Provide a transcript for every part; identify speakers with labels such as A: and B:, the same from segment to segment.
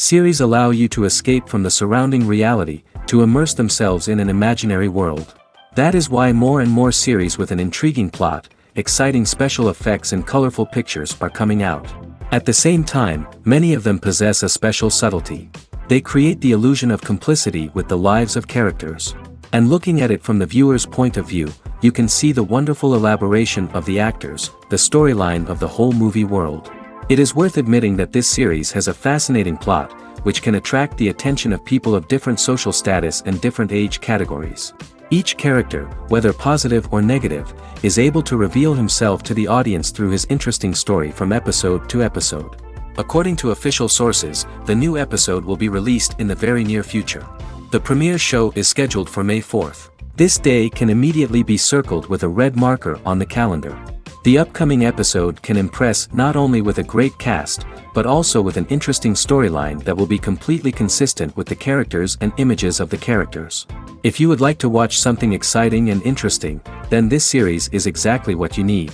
A: Series allow you to escape from the surrounding reality, to immerse themselves in an imaginary world. That is why more and more series with an intriguing plot, exciting special effects and colorful pictures are coming out. At the same time, many of them possess a special subtlety. They create the illusion of complicity with the lives of characters. And looking at it from the viewer's point of view, you can see the wonderful elaboration of the actors, the storyline of the whole movie world. It is worth admitting that this series has a fascinating plot, which can attract the attention of people of different social status and different age categories. Each character, whether positive or negative, is able to reveal himself to the audience through his interesting story from episode to episode. According to official sources, the new episode will be released in the very near future. The premiere show is scheduled for May 4th. This day can immediately be circled with a red marker on the calendar. The upcoming episode can impress not only with a great cast, but also with an interesting storyline that will be completely consistent with the characters and images of the characters. If you would like to watch something exciting and interesting, then this series is exactly what you need.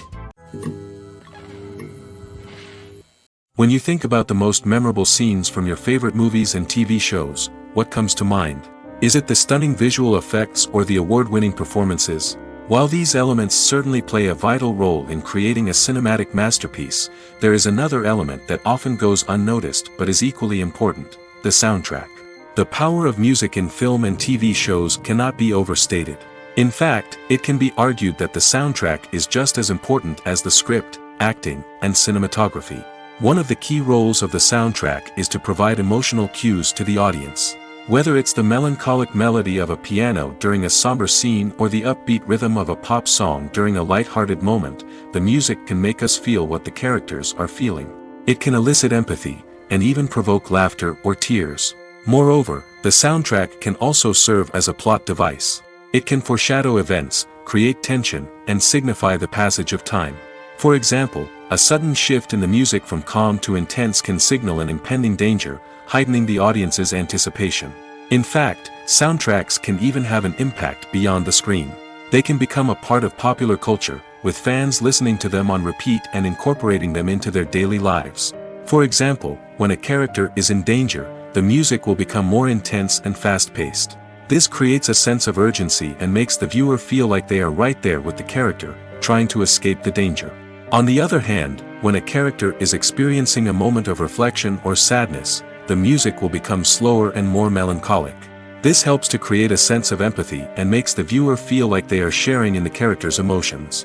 A: When you think about the most memorable scenes from your favorite movies and TV shows, what comes to mind? Is it the stunning visual effects or the award-winning performances? While these elements certainly play a vital role in creating a cinematic masterpiece, there is another element that often goes unnoticed but is equally important: the soundtrack. The power of music in film and TV shows cannot be overstated. In fact, it can be argued that the soundtrack is just as important as the script, acting, and cinematography. One of the key roles of the soundtrack is to provide emotional cues to the audience. Whether it's the melancholic melody of a piano during a somber scene or the upbeat rhythm of a pop song during a light-hearted moment, the music can make us feel what the characters are feeling. It can elicit empathy, and even provoke laughter or tears. Moreover, the soundtrack can also serve as a plot device. It can foreshadow events, create tension, and signify the passage of time. For example, a sudden shift in the music from calm to intense can signal an impending danger, heightening the audience's anticipation. In fact, soundtracks can even have an impact beyond the screen. They can become a part of popular culture, with fans listening to them on repeat and incorporating them into their daily lives. For example, when a character is in danger, the music will become more intense and fast-paced. This creates a sense of urgency and makes the viewer feel like they are right there with the character, trying to escape the danger. On the other hand, when a character is experiencing a moment of reflection or sadness, the music will become slower and more melancholic. This helps to create a sense of empathy and makes the viewer feel like they are sharing in the character's emotions.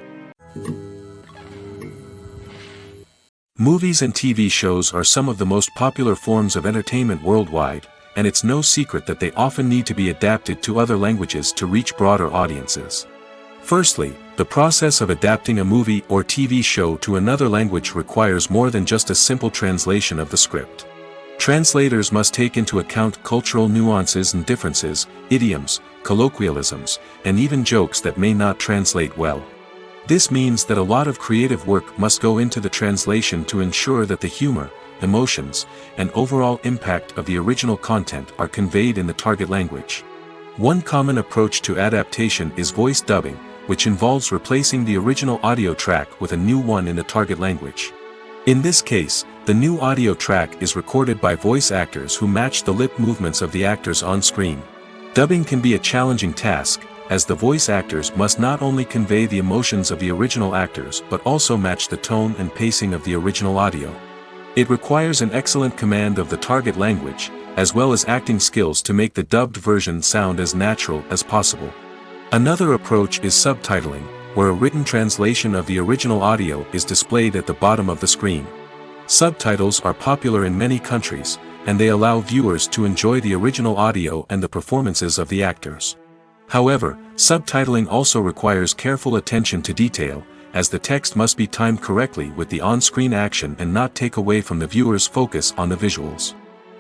A: Movies and TV shows are some of the most popular forms of entertainment worldwide, and it's no secret that they often need to be adapted to other languages to reach broader audiences. Firstly, the process of adapting a movie or TV show to another language requires more than just a simple translation of the script. Translators must take into account cultural nuances and differences, idioms, colloquialisms, and even jokes that may not translate well. This means that a lot of creative work must go into the translation to ensure that the humor, emotions, and overall impact of the original content are conveyed in the target language. One common approach to adaptation is voice dubbing, which involves replacing the original audio track with a new one in the target language. In this case, the new audio track is recorded by voice actors who match the lip movements of the actors on screen. Dubbing can be a challenging task, as the voice actors must not only convey the emotions of the original actors but also match the tone and pacing of the original audio. It requires an excellent command of the target language, as well as acting skills to make the dubbed version sound as natural as possible. Another approach is subtitling, where a written translation of the original audio is displayed at the bottom of the screen. Subtitles are popular in many countries, and they allow viewers to enjoy the original audio and the performances of the actors. However, subtitling also requires careful attention to detail, as the text must be timed correctly with the on-screen action and not take away from the viewer's focus on the visuals.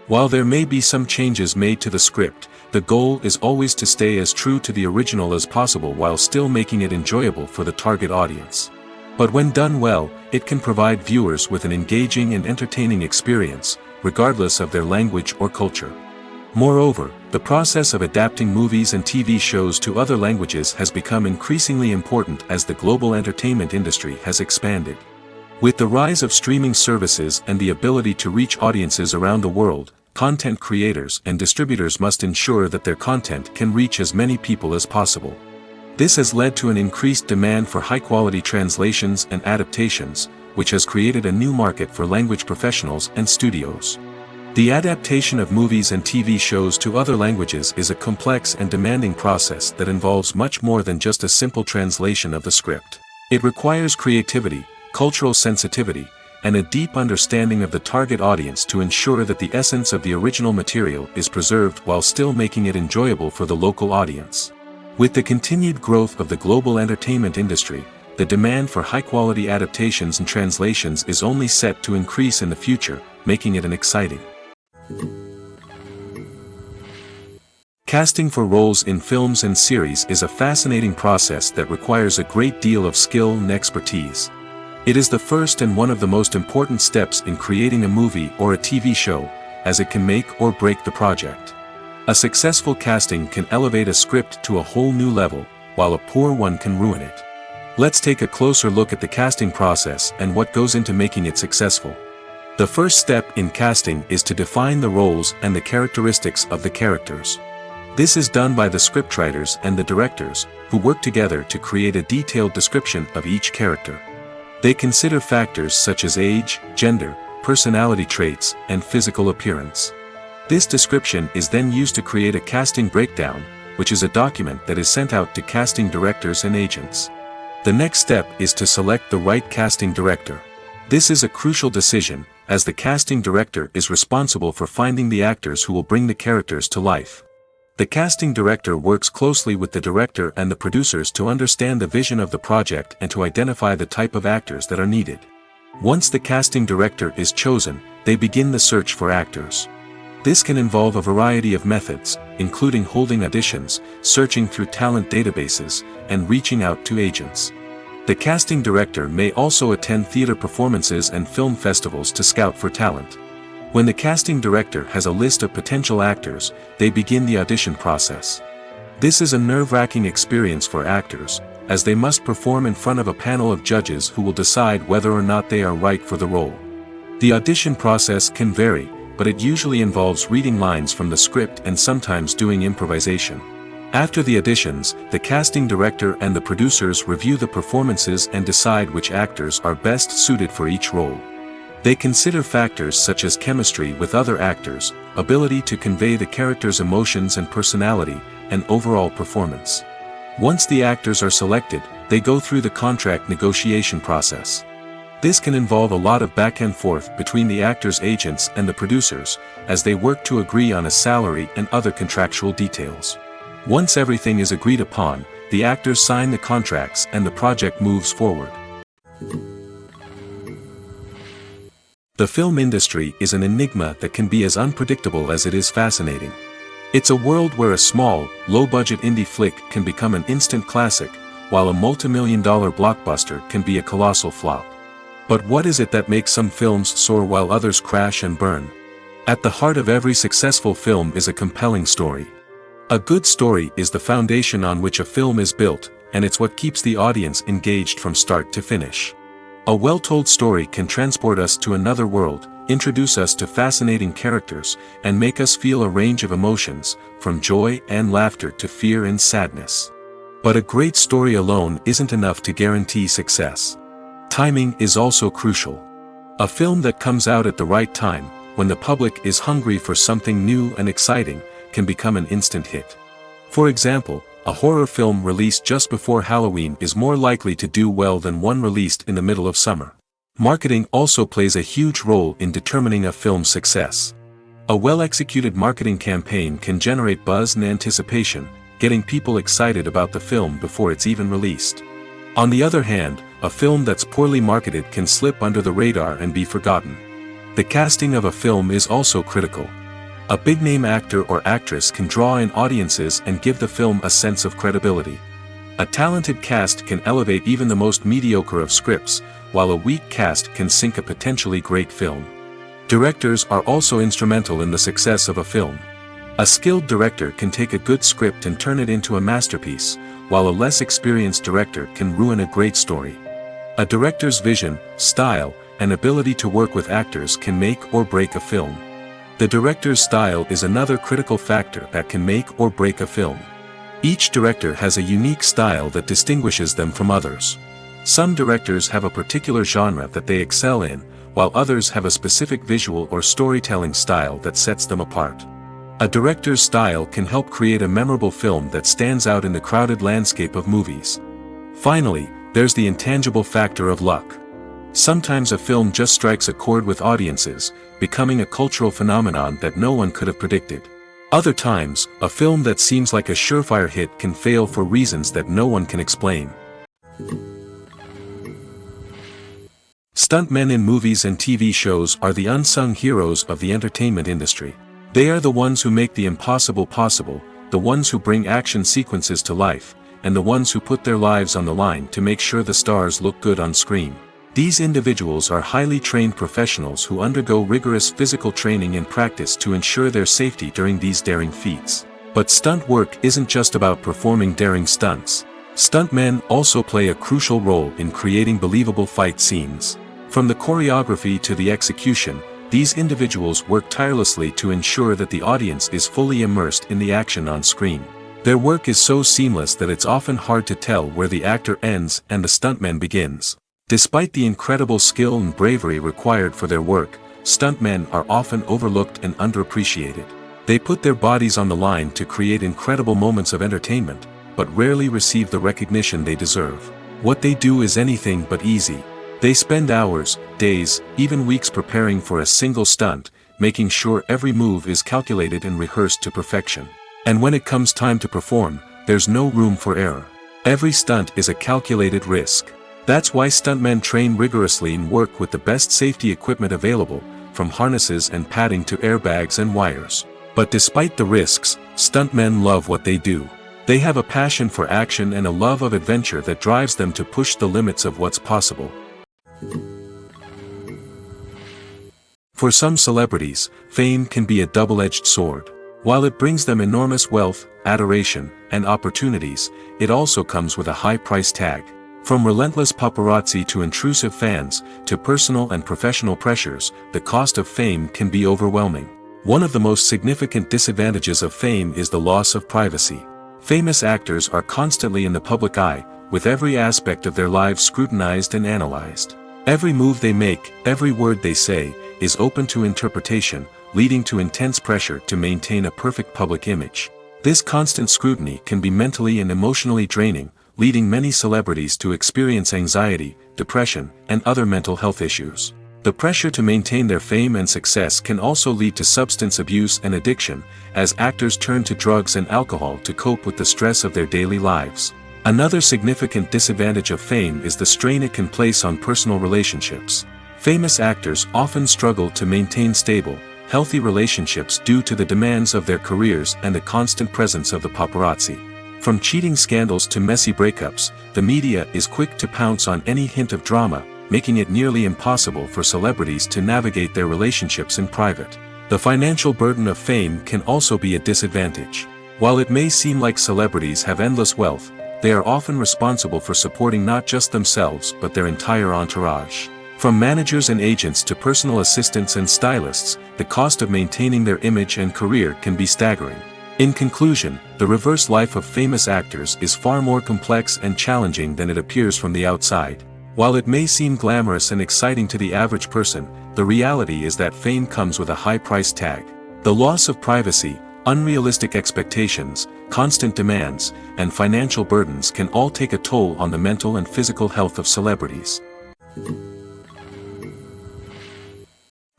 A: While there may be some changes made to the script, the goal is always to stay as true to the original as possible while still making it enjoyable for the target audience. But when done well, it can provide viewers with an engaging and entertaining experience, regardless of their language or culture. Moreover, the process of adapting movies and TV shows to other languages has become increasingly important as the global entertainment industry has expanded. With the rise of streaming services and the ability to reach audiences around the world, content creators and distributors must ensure that their content can reach as many people as possible. This has led to an increased demand for high-quality translations and adaptations, which has created a new market for language professionals and studios. The adaptation of movies and TV shows to other languages is a complex and demanding process that involves much more than just a simple translation of the script. It requires creativity, cultural sensitivity, and a deep understanding of the target audience to ensure that the essence of the original material is preserved while still making it enjoyable for the local audience. With the continued growth of the global entertainment industry, the demand for high-quality adaptations and translations is only set to increase in the future, making it an exciting. Casting for roles in films and series is a fascinating process that requires a great deal of skill and expertise. It is the first and one of the most important steps in creating a movie or a TV show, as it can make or break the project. A successful casting can elevate a script to a whole new level, while a poor one can ruin it. Let's take a closer look at the casting process and what goes into making it successful. The first step in casting is to define the roles and the characteristics of the characters. This is done by the scriptwriters and the directors, who work together to create a detailed description of each character. They consider factors such as age, gender, personality traits, and physical appearance. This description is then used to create a casting breakdown, which is a document that is sent out to casting directors and agents. The next step is to select the right casting director. This is a crucial decision, as the casting director is responsible for finding the actors who will bring the characters to life. The casting director works closely with the director and the producers to understand the vision of the project and to identify the type of actors that are needed. Once the casting director is chosen, they begin the search for actors. This can involve a variety of methods, including holding auditions, searching through talent databases, and reaching out to agents. The casting director may also attend theater performances and film festivals to scout for talent. When the casting director has a list of potential actors, they begin the audition process. This is a nerve-wracking experience for actors, as they must perform in front of a panel of judges who will decide whether or not they are right for the role. The audition process can vary, but it usually involves reading lines from the script and sometimes doing improvisation. After the auditions, the casting director and the producers review the performances and decide which actors are best suited for each role. They consider factors such as chemistry with other actors, ability to convey the character's emotions and personality, and overall performance. Once the actors are selected, they go through the contract negotiation process. This can involve a lot of back and forth between the actors' agents and the producers, as they work to agree on a salary and other contractual details. Once everything is agreed upon, the actors sign the contracts and the project moves forward. The film industry is an enigma that can be as unpredictable as it is fascinating. It's a world where a small, low-budget indie flick can become an instant classic, while a multi-million-dollar blockbuster can be a colossal flop. But what is it that makes some films soar while others crash and burn? At the heart of every successful film is a compelling story. A good story is the foundation on which a film is built, and it's what keeps the audience engaged from start to finish. A well-told story can transport us to another world, introduce us to fascinating characters, and make us feel a range of emotions, from joy and laughter to fear and sadness. But a great story alone isn't enough to guarantee success. Timing is also crucial. A film that comes out at the right time, when the public is hungry for something new and exciting, can become an instant hit. For example, a horror film released just before Halloween is more likely to do well than one released in the middle of summer. Marketing also plays a huge role in determining a film's success. A well-executed marketing campaign can generate buzz and anticipation, getting people excited about the film before it's even released. On the other hand, a film that's poorly marketed can slip under the radar and be forgotten. The casting of a film is also critical. A big-name actor or actress can draw in audiences and give the film a sense of credibility. A talented cast can elevate even the most mediocre of scripts, while a weak cast can sink a potentially great film. Directors are also instrumental in the success of a film. A skilled director can take a good script and turn it into a masterpiece, while a less experienced director can ruin a great story. A director's vision, style, and ability to work with actors can make or break a film. The director's style is another critical factor that can make or break a film. Each director has a unique style that distinguishes them from others. Some directors have a particular genre that they excel in, while others have a specific visual or storytelling style that sets them apart. A director's style can help create a memorable film that stands out in the crowded landscape of movies. Finally, there's the intangible factor of luck. Sometimes a film just strikes a chord with audiences, becoming a cultural phenomenon that no one could have predicted. Other times, a film that seems like a surefire hit can fail for reasons that no one can explain. Stuntmen in movies and TV shows are the unsung heroes of the entertainment industry. They are the ones who make the impossible possible, the ones who bring action sequences to life, and the ones who put their lives on the line to make sure the stars look good on screen. These individuals are highly trained professionals who undergo rigorous physical training and practice to ensure their safety during these daring feats. But stunt work isn't just about performing daring stunts. Stuntmen also play a crucial role in creating believable fight scenes. From the choreography to the execution, these individuals work tirelessly to ensure that the audience is fully immersed in the action on screen. Their work is so seamless that it's often hard to tell where the actor ends and the stuntman begins. Despite the incredible skill and bravery required for their work, stuntmen are often overlooked and underappreciated. They put their bodies on the line to create incredible moments of entertainment, but rarely receive the recognition they deserve. What they do is anything but easy. They spend hours, days, even weeks preparing for a single stunt, making sure every move is calculated and rehearsed to perfection. And when it comes time to perform, there's no room for error. Every stunt is a calculated risk. That's why stuntmen train rigorously and work with the best safety equipment available, from harnesses and padding to airbags and wires. But despite the risks, stuntmen love what they do. They have a passion for action and a love of adventure that drives them to push the limits of what's possible. For some celebrities, fame can be a double-edged sword. While it brings them enormous wealth, adoration, and opportunities, it also comes with a high price tag. From relentless paparazzi to intrusive fans, to personal and professional pressures, the cost of fame can be overwhelming. One of the most significant disadvantages of fame is the loss of privacy. Famous actors are constantly in the public eye, with every aspect of their lives scrutinized and analyzed. Every move they make, every word they say, is open to interpretation, leading to intense pressure to maintain a perfect public image. This constant scrutiny can be mentally and emotionally draining, leading many celebrities to experience anxiety, depression, and other mental health issues. The pressure to maintain their fame and success can also lead to substance abuse and addiction, as actors turn to drugs and alcohol to cope with the stress of their daily lives. Another significant disadvantage of fame is the strain it can place on personal relationships. Famous actors often struggle to maintain stable, healthy relationships due to the demands of their careers and the constant presence of the paparazzi. From cheating scandals to messy breakups, the media is quick to pounce on any hint of drama, making it nearly impossible for celebrities to navigate their relationships in private. The financial burden of fame can also be a disadvantage. While it may seem like celebrities have endless wealth, they are often responsible for supporting not just themselves but their entire entourage. From managers and agents to personal assistants and stylists, the cost of maintaining their image and career can be staggering. In conclusion, the reverse life of famous actors is far more complex and challenging than it appears from the outside. While it may seem glamorous and exciting to the average person, the reality is that fame comes with a high price tag. The loss of privacy, unrealistic expectations, constant demands, and financial burdens can all take a toll on the mental and physical health of celebrities.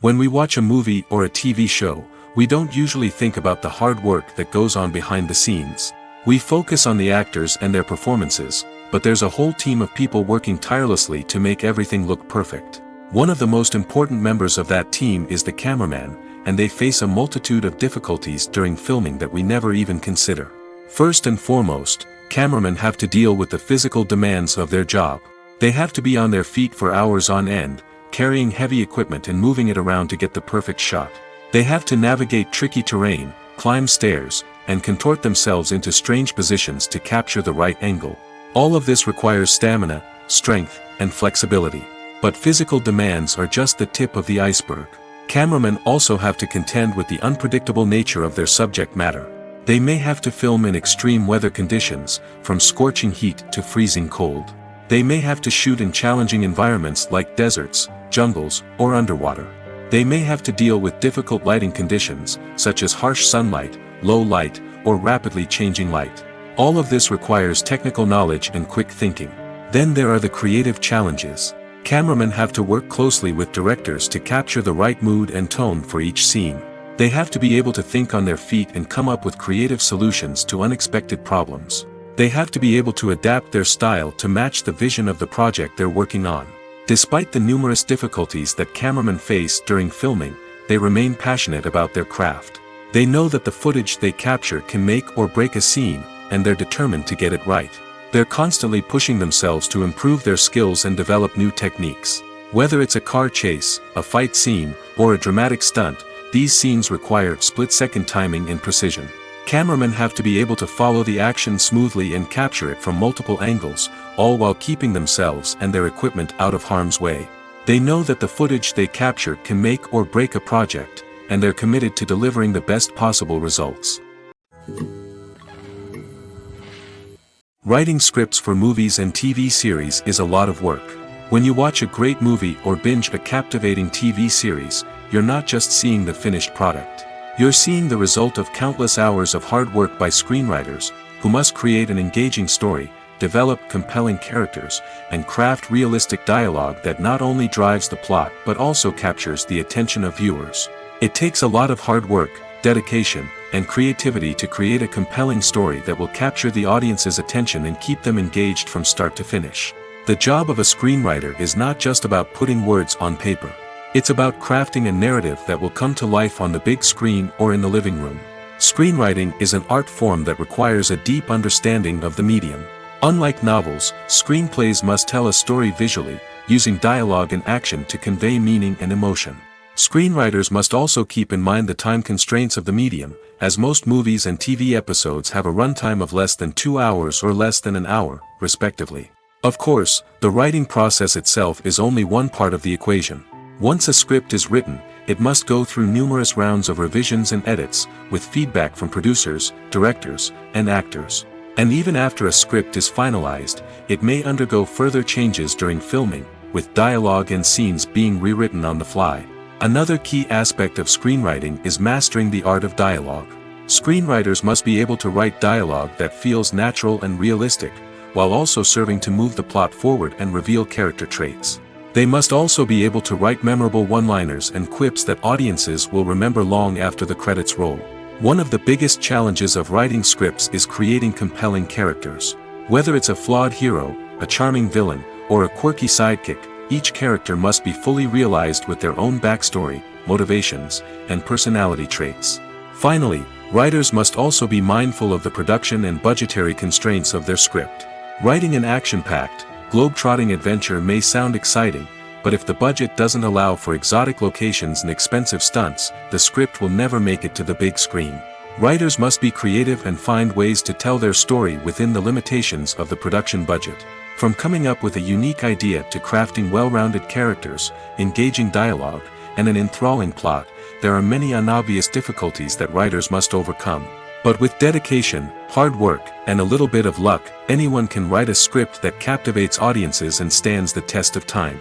A: When we watch a movie or a TV show, we don't usually think about the hard work that goes on behind the scenes. We focus on the actors and their performances, but there's a whole team of people working tirelessly to make everything look perfect. One of the most important members of that team is the cameraman, and they face a multitude of difficulties during filming that we never even consider. First and foremost, cameramen have to deal with the physical demands of their job. They have to be on their feet for hours on end, carrying heavy equipment and moving it around to get the perfect shot. They have to navigate tricky terrain, climb stairs, and contort themselves into strange positions to capture the right angle. All of this requires stamina, strength, and flexibility. But physical demands are just the tip of the iceberg. Cameramen also have to contend with the unpredictable nature of their subject matter. They may have to film in extreme weather conditions, from scorching heat to freezing cold. They may have to shoot in challenging environments like deserts, jungles, or underwater. They may have to deal with difficult lighting conditions, such as harsh sunlight, low light, or rapidly changing light. All of this requires technical knowledge and quick thinking. Then there are the creative challenges. Cameramen have to work closely with directors to capture the right mood and tone for each scene. They have to be able to think on their feet and come up with creative solutions to unexpected problems. They have to be able to adapt their style to match the vision of the project they're working on. Despite the numerous difficulties that cameramen face during filming, they remain passionate about their craft. They know that the footage they capture can make or break a scene, and they're determined to get it right. They're constantly pushing themselves to improve their skills and develop new techniques. Whether it's a car chase, a fight scene, or a dramatic stunt, these scenes require split-second timing and precision. Cameramen have to be able to follow the action smoothly and capture it from multiple angles, all while keeping themselves and their equipment out of harm's way. They know that the footage they capture can make or break a project, and they're committed to delivering the best possible results. Writing scripts for movies and TV series is a lot of work. When you watch a great movie or binge a captivating TV series, you're not just seeing the finished product. You're seeing the result of countless hours of hard work by screenwriters, who must create an engaging story, develop compelling characters, and craft realistic dialogue that not only drives the plot but also captures the attention of viewers. It takes a lot of hard work, dedication, and creativity to create a compelling story that will capture the audience's attention and keep them engaged from start to finish. The job of a screenwriter is not just about putting words on paper. It's about crafting a narrative that will come to life on the big screen or in the living room. Screenwriting is an art form that requires a deep understanding of the medium. Unlike novels, screenplays must tell a story visually, using dialogue and action to convey meaning and emotion. Screenwriters must also keep in mind the time constraints of the medium, as most movies and TV episodes have a runtime of less than 2 hours or less than an hour, respectively. Of course, the writing process itself is only one part of the equation. Once a script is written, it must go through numerous rounds of revisions and edits, with feedback from producers, directors, and actors. And even after a script is finalized, it may undergo further changes during filming, with dialogue and scenes being rewritten on the fly. Another key aspect of screenwriting is mastering the art of dialogue. Screenwriters must be able to write dialogue that feels natural and realistic, while also serving to move the plot forward and reveal character traits. They must also be able to write memorable one-liners and quips that audiences will remember long after the credits roll. One of the biggest challenges of writing scripts is creating compelling characters. Whether it's a flawed hero, a charming villain, or a quirky sidekick, each character must be fully realized with their own backstory, motivations, and personality traits. Finally, writers must also be mindful of the production and budgetary constraints of their script. Writing an action-packed, globe-trotting adventure may sound exciting, but if the budget doesn't allow for exotic locations and expensive stunts, the script will never make it to the big screen. Writers must be creative and find ways to tell their story within the limitations of the production budget. From coming up with a unique idea to crafting well-rounded characters, engaging dialogue, and an enthralling plot, there are many unobvious difficulties that writers must overcome. But with dedication, hard work, and a little bit of luck, anyone can write a script that captivates audiences and stands the test of time.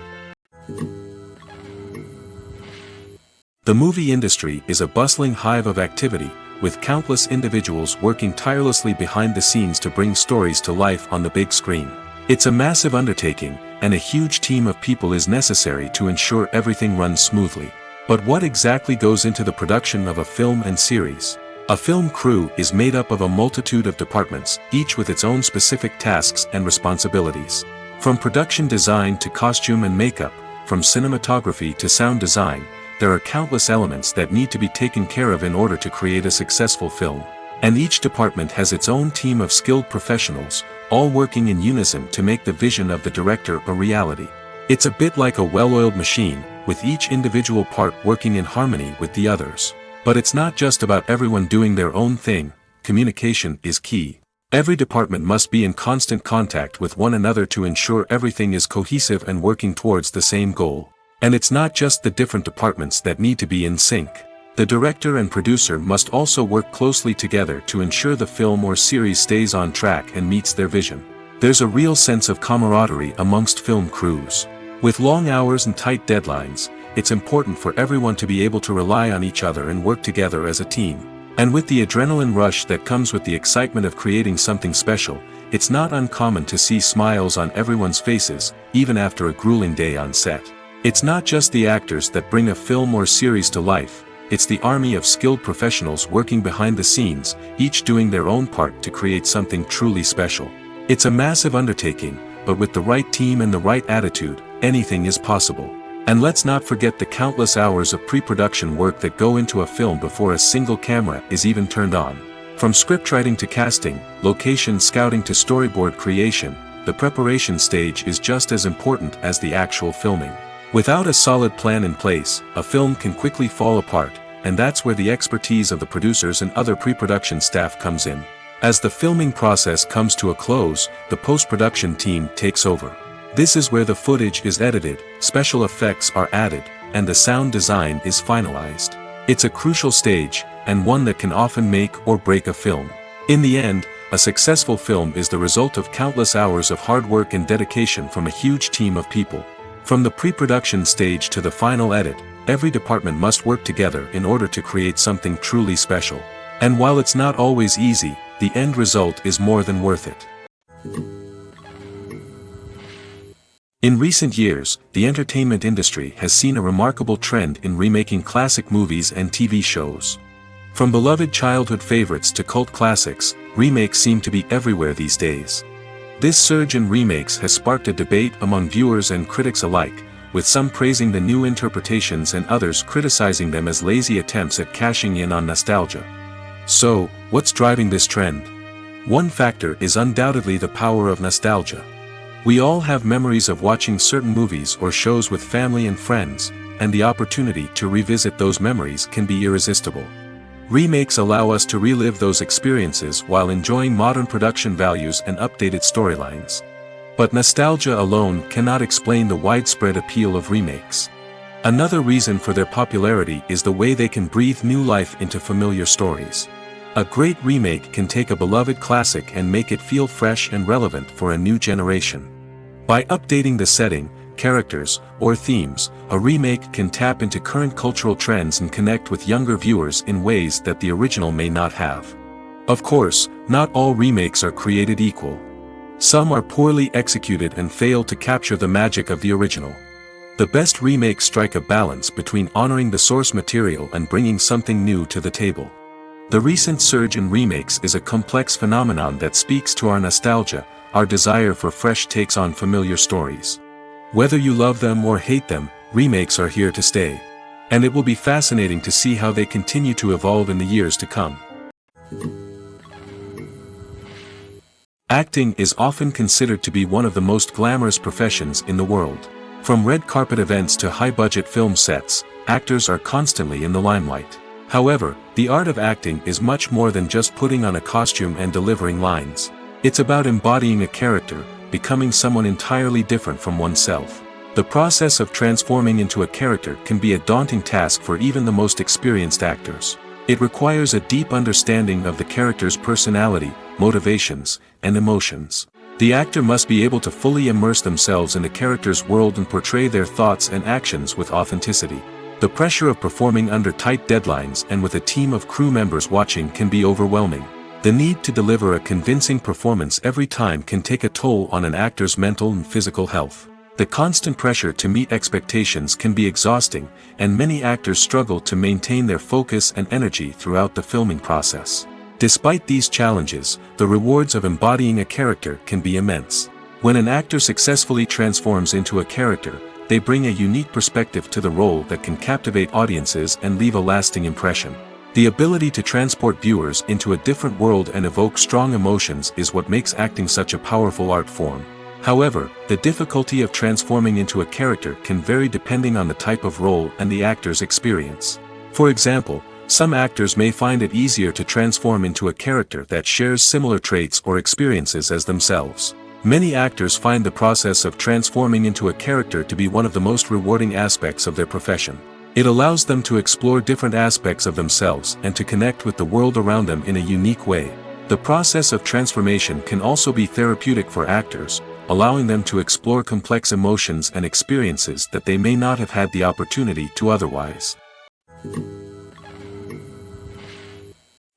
A: The movie industry is a bustling hive of activity, with countless individuals working tirelessly behind the scenes to bring stories to life on the big screen. It's a massive undertaking, and a huge team of people is necessary to ensure everything runs smoothly. But what exactly goes into the production of a film and series? A film crew is made up of a multitude of departments, each with its own specific tasks and responsibilities. From production design to costume and makeup, from cinematography to sound design, there are countless elements that need to be taken care of in order to create a successful film. And each department has its own team of skilled professionals, all working in unison to make the vision of the director a reality. It's a bit like a well-oiled machine, with each individual part working in harmony with the others. But it's not just about everyone doing their own thing. Communication is key. Every department must be in constant contact with one another to ensure everything is cohesive and working towards the same goal. And it's not just the different departments that need to be in sync. The director and producer must also work closely together to ensure the film or series stays on track and meets their vision. There's a real sense of camaraderie amongst film crews. With long hours and tight deadlines, it's important for everyone to be able to rely on each other and work together as a team. And with the adrenaline rush that comes with the excitement of creating something special, it's not uncommon to see smiles on everyone's faces, even after a grueling day on set. It's not just the actors that bring a film or series to life, it's the army of skilled professionals working behind the scenes, each doing their own part to create something truly special. It's a massive undertaking, but with the right team and the right attitude, anything is possible. And let's not forget the countless hours of pre-production work that go into a film before a single camera is even turned on. From scriptwriting to casting, location scouting to storyboard creation, the preparation stage is just as important as the actual filming. Without a solid plan in place, a film can quickly fall apart, and that's where the expertise of the producers and other pre-production staff comes in. As the filming process comes to a close, the post-production team takes over. This is where the footage is edited, special effects are added, and the sound design is finalized. It's a crucial stage, and one that can often make or break a film. In the end, a successful film is the result of countless hours of hard work and dedication from a huge team of people. From the pre-production stage to the final edit, every department must work together in order to create something truly special. And while it's not always easy, the end result is more than worth it. In recent years, the entertainment industry has seen a remarkable trend in remaking classic movies and TV shows. From beloved childhood favorites to cult classics, remakes seem to be everywhere these days. This surge in remakes has sparked a debate among viewers and critics alike, with some praising the new interpretations and others criticizing them as lazy attempts at cashing in on nostalgia. So, what's driving this trend? One factor is undoubtedly the power of nostalgia. We all have memories of watching certain movies or shows with family and friends, and the opportunity to revisit those memories can be irresistible. Remakes allow us to relive those experiences while enjoying modern production values and updated storylines. But nostalgia alone cannot explain the widespread appeal of remakes. Another reason for their popularity is the way they can breathe new life into familiar stories. A great remake can take a beloved classic and make it feel fresh and relevant for a new generation. By updating the setting, characters, or themes, a remake can tap into current cultural trends and connect with younger viewers in ways that the original may not have. Of course, not all remakes are created equal. Some are poorly executed and fail to capture the magic of the original. The best remakes strike a balance between honoring the source material and bringing something new to the table. The recent surge in remakes is a complex phenomenon that speaks to our nostalgia, our desire for fresh takes on familiar stories. Whether you love them or hate them, remakes are here to stay. And it will be fascinating to see how they continue to evolve in the years to come. Acting is often considered to be one of the most glamorous professions in the world. From red carpet events to high-budget film sets, actors are constantly in the limelight. However, the art of acting is much more than just putting on a costume and delivering lines. It's about embodying a character, becoming someone entirely different from oneself. The process of transforming into a character can be a daunting task for even the most experienced actors. It requires a deep understanding of the character's personality, motivations, and emotions. The actor must be able to fully immerse themselves in the character's world and portray their thoughts and actions with authenticity. The pressure of performing under tight deadlines and with a team of crew members watching can be overwhelming. The need to deliver a convincing performance every time can take a toll on an actor's mental and physical health. The constant pressure to meet expectations can be exhausting, and many actors struggle to maintain their focus and energy throughout the filming process. Despite these challenges, the rewards of embodying a character can be immense. When an actor successfully transforms into a character, they bring a unique perspective to the role that can captivate audiences and leave a lasting impression. The ability to transport viewers into a different world and evoke strong emotions is what makes acting such a powerful art form. However, the difficulty of transforming into a character can vary depending on the type of role and the actor's experience. For example, some actors may find it easier to transform into a character that shares similar traits or experiences as themselves. Many actors find the process of transforming into a character to be one of the most rewarding aspects of their profession. It allows them to explore different aspects of themselves and to connect with the world around them in a unique way. The process of transformation can also be therapeutic for actors, allowing them to explore complex emotions and experiences that they may not have had the opportunity to otherwise.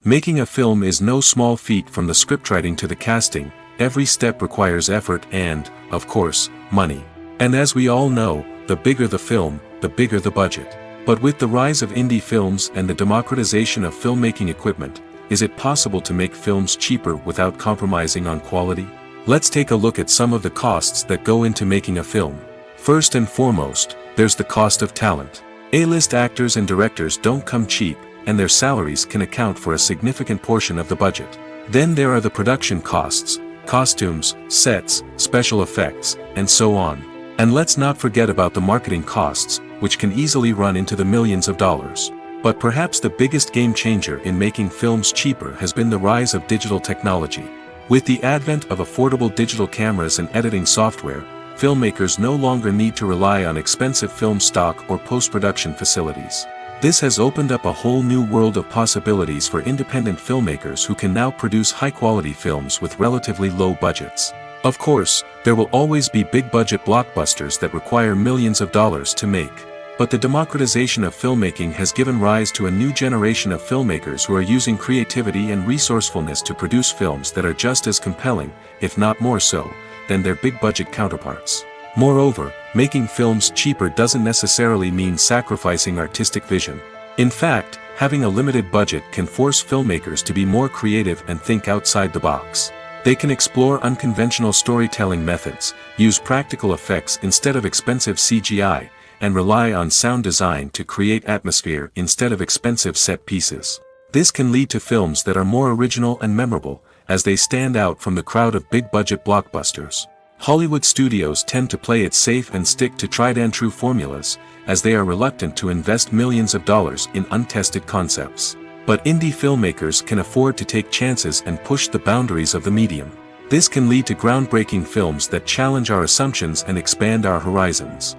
A: Making a film is no small feat. From the scriptwriting to the casting, every step requires effort and, of course, money. And as we all know, the bigger the film, the bigger the budget. But with the rise of indie films and the democratization of filmmaking equipment, is it possible to make films cheaper without compromising on quality? Let's take a look at some of the costs that go into making a film. First and foremost, there's the cost of talent. A-list actors and directors don't come cheap, and their salaries can account for a significant portion of the budget. Then there are the production costs, costumes, sets, special effects, and so on. And let's not forget about the marketing costs, which can easily run into the millions of dollars. But perhaps the biggest game changer in making films cheaper has been the rise of digital technology. With the advent of affordable digital cameras and editing software, filmmakers no longer need to rely on expensive film stock or post-production facilities. This has opened up a whole new world of possibilities for independent filmmakers who can now produce high-quality films with relatively low budgets. Of course, there will always be big-budget blockbusters that require millions of dollars to make. But the democratization of filmmaking has given rise to a new generation of filmmakers who are using creativity and resourcefulness to produce films that are just as compelling, if not more so, than their big-budget counterparts. Moreover, making films cheaper doesn't necessarily mean sacrificing artistic vision. In fact, having a limited budget can force filmmakers to be more creative and think outside the box. They can explore unconventional storytelling methods, use practical effects instead of expensive CGI, and rely on sound design to create atmosphere instead of expensive set pieces. This can lead to films that are more original and memorable, as they stand out from the crowd of big-budget blockbusters. Hollywood studios tend to play it safe and stick to tried-and-true formulas, as they are reluctant to invest millions of dollars in untested concepts. But indie filmmakers can afford to take chances and push the boundaries of the medium. This can lead to groundbreaking films that challenge our assumptions and expand our horizons.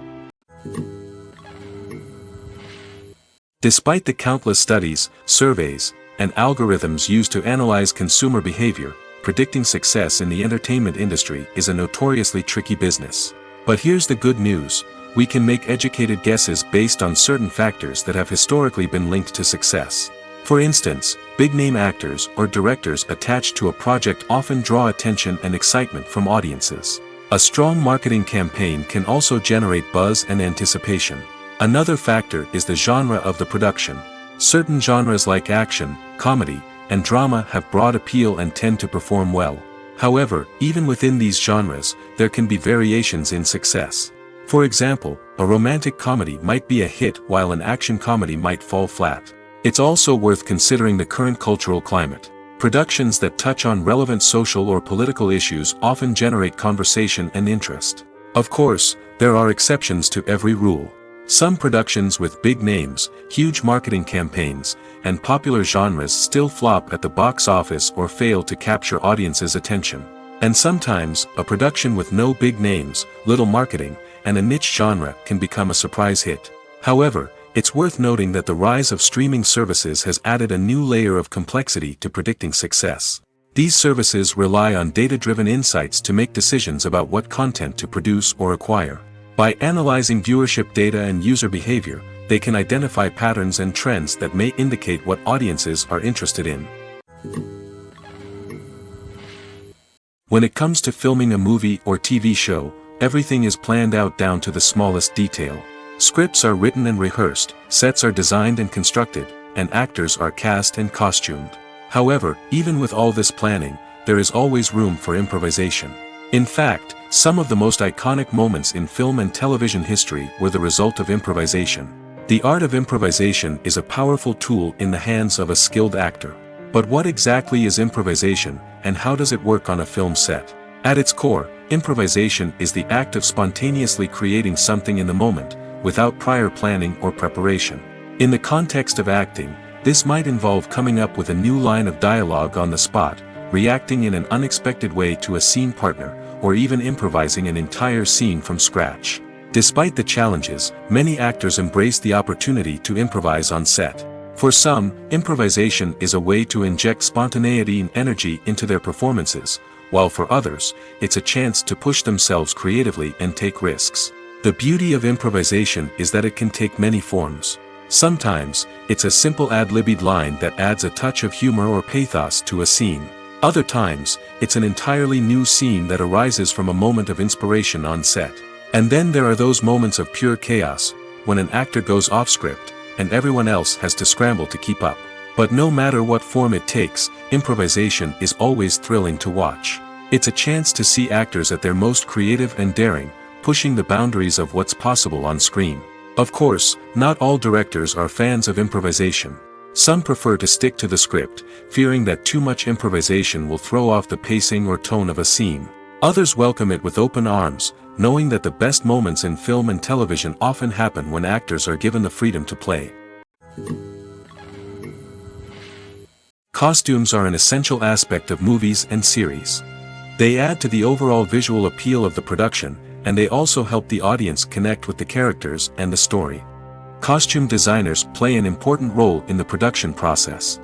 A: Despite the countless studies, surveys, and algorithms used to analyze consumer behavior, predicting success in the entertainment industry is a notoriously tricky business. But here's the good news: we can make educated guesses based on certain factors that have historically been linked to success. For instance, big-name actors or directors attached to a project often draw attention and excitement from audiences. A strong marketing campaign can also generate buzz and anticipation. Another factor is the genre of the production. Certain genres like action, comedy, and drama have broad appeal and tend to perform well. However, even within these genres, there can be variations in success. For example, a romantic comedy might be a hit while an action comedy might fall flat. It's also worth considering the current cultural climate. Productions that touch on relevant social or political issues often generate conversation and interest. Of course, there are exceptions to every rule. Some productions with big names, huge marketing campaigns, and popular genres still flop at the box office or fail to capture audiences' attention. And sometimes, a production with no big names, little marketing, and a niche genre can become a surprise hit. However, it's worth noting that the rise of streaming services has added a new layer of complexity to predicting success. These services rely on data-driven insights to make decisions about what content to produce or acquire. By analyzing viewership data and user behavior, they can identify patterns and trends that may indicate what audiences are interested in. When it comes to filming a movie or TV show, everything is planned out down to the smallest detail. Scripts are written and rehearsed, sets are designed and constructed, and actors are cast and costumed. However, even with all this planning, there is always room for improvisation. In fact, some of the most iconic moments in film and television history were the result of improvisation. The art of improvisation is a powerful tool in the hands of a skilled actor. But what exactly is improvisation, and how does it work on a film set? At its core, improvisation is the act of spontaneously creating something in the moment, without prior planning or preparation. In the context of acting, this might involve coming up with a new line of dialogue on the spot, reacting in an unexpected way to a scene partner, or even improvising an entire scene from scratch. Despite the challenges, many actors embrace the opportunity to improvise on set. For some, improvisation is a way to inject spontaneity and energy into their performances, while for others, it's a chance to push themselves creatively and take risks. The beauty of improvisation is that it can take many forms. Sometimes, it's a simple ad-libbed line that adds a touch of humor or pathos to a scene. Other times, it's an entirely new scene that arises from a moment of inspiration on set. And then there are those moments of pure chaos, when an actor goes off script, and everyone else has to scramble to keep up. But no matter what form it takes, improvisation is always thrilling to watch. It's a chance to see actors at their most creative and daring, pushing the boundaries of what's possible on screen. Of course, not all directors are fans of improvisation. Some prefer to stick to the script, fearing that too much improvisation will throw off the pacing or tone of a scene. Others welcome it with open arms, knowing that the best moments in film and television often happen when actors are given the freedom to play. Costumes are an essential aspect of movies and series. They add to the overall visual appeal of the production, and they also help the audience connect with the characters and the story. Costume designers play an important role in the production process.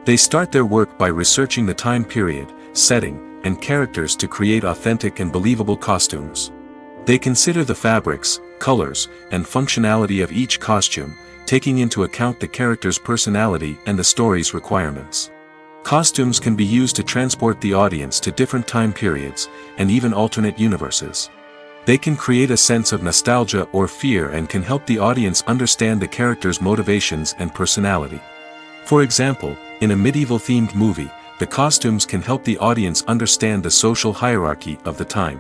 A: They start their work by researching the time period, setting, and characters to create authentic and believable costumes. They consider the fabrics, colors, and functionality of each costume, taking into account the character's personality and the story's requirements. Costumes can be used to transport the audience to different time periods, and even alternate universes. They can create a sense of nostalgia or fear and can help the audience understand the character's motivations and personality. For example, in a medieval-themed movie, the costumes can help the audience understand the social hierarchy of the time.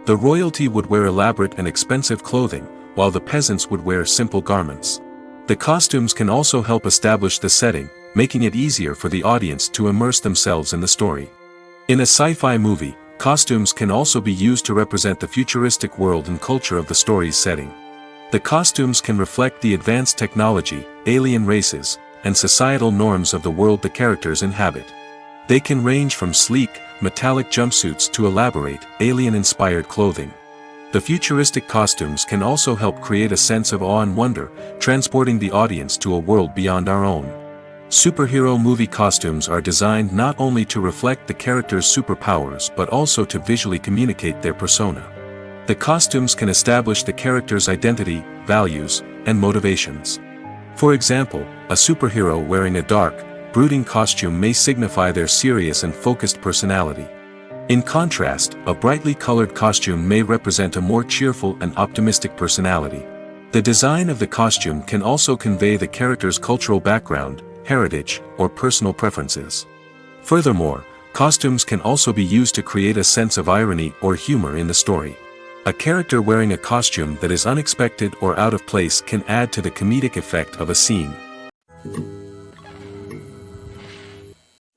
A: The royalty would wear elaborate and expensive clothing, while the peasants would wear simple garments. The costumes can also help establish the setting, making it easier for the audience to immerse themselves in the story. In a sci-fi movie, costumes can also be used to represent the futuristic world and culture of the story's setting. The costumes can reflect the advanced technology, alien races, and societal norms of the world the characters inhabit. They can range from sleek, metallic jumpsuits to elaborate, alien-inspired clothing. The futuristic costumes can also help create a sense of awe and wonder, transporting the audience to a world beyond our own. Superhero movie costumes are designed not only to reflect the character's superpowers but also to visually communicate their persona. The costumes can establish the character's identity, values, and motivations. For example, a superhero wearing a dark, brooding costume may signify their serious and focused personality. In contrast, a brightly colored costume may represent a more cheerful and optimistic personality. The design of the costume can also convey the character's cultural background, heritage, or personal preferences. Furthermore, costumes can also be used to create a sense of irony or humor in the story. A character wearing a costume that is unexpected or out of place can add to the comedic effect of a scene.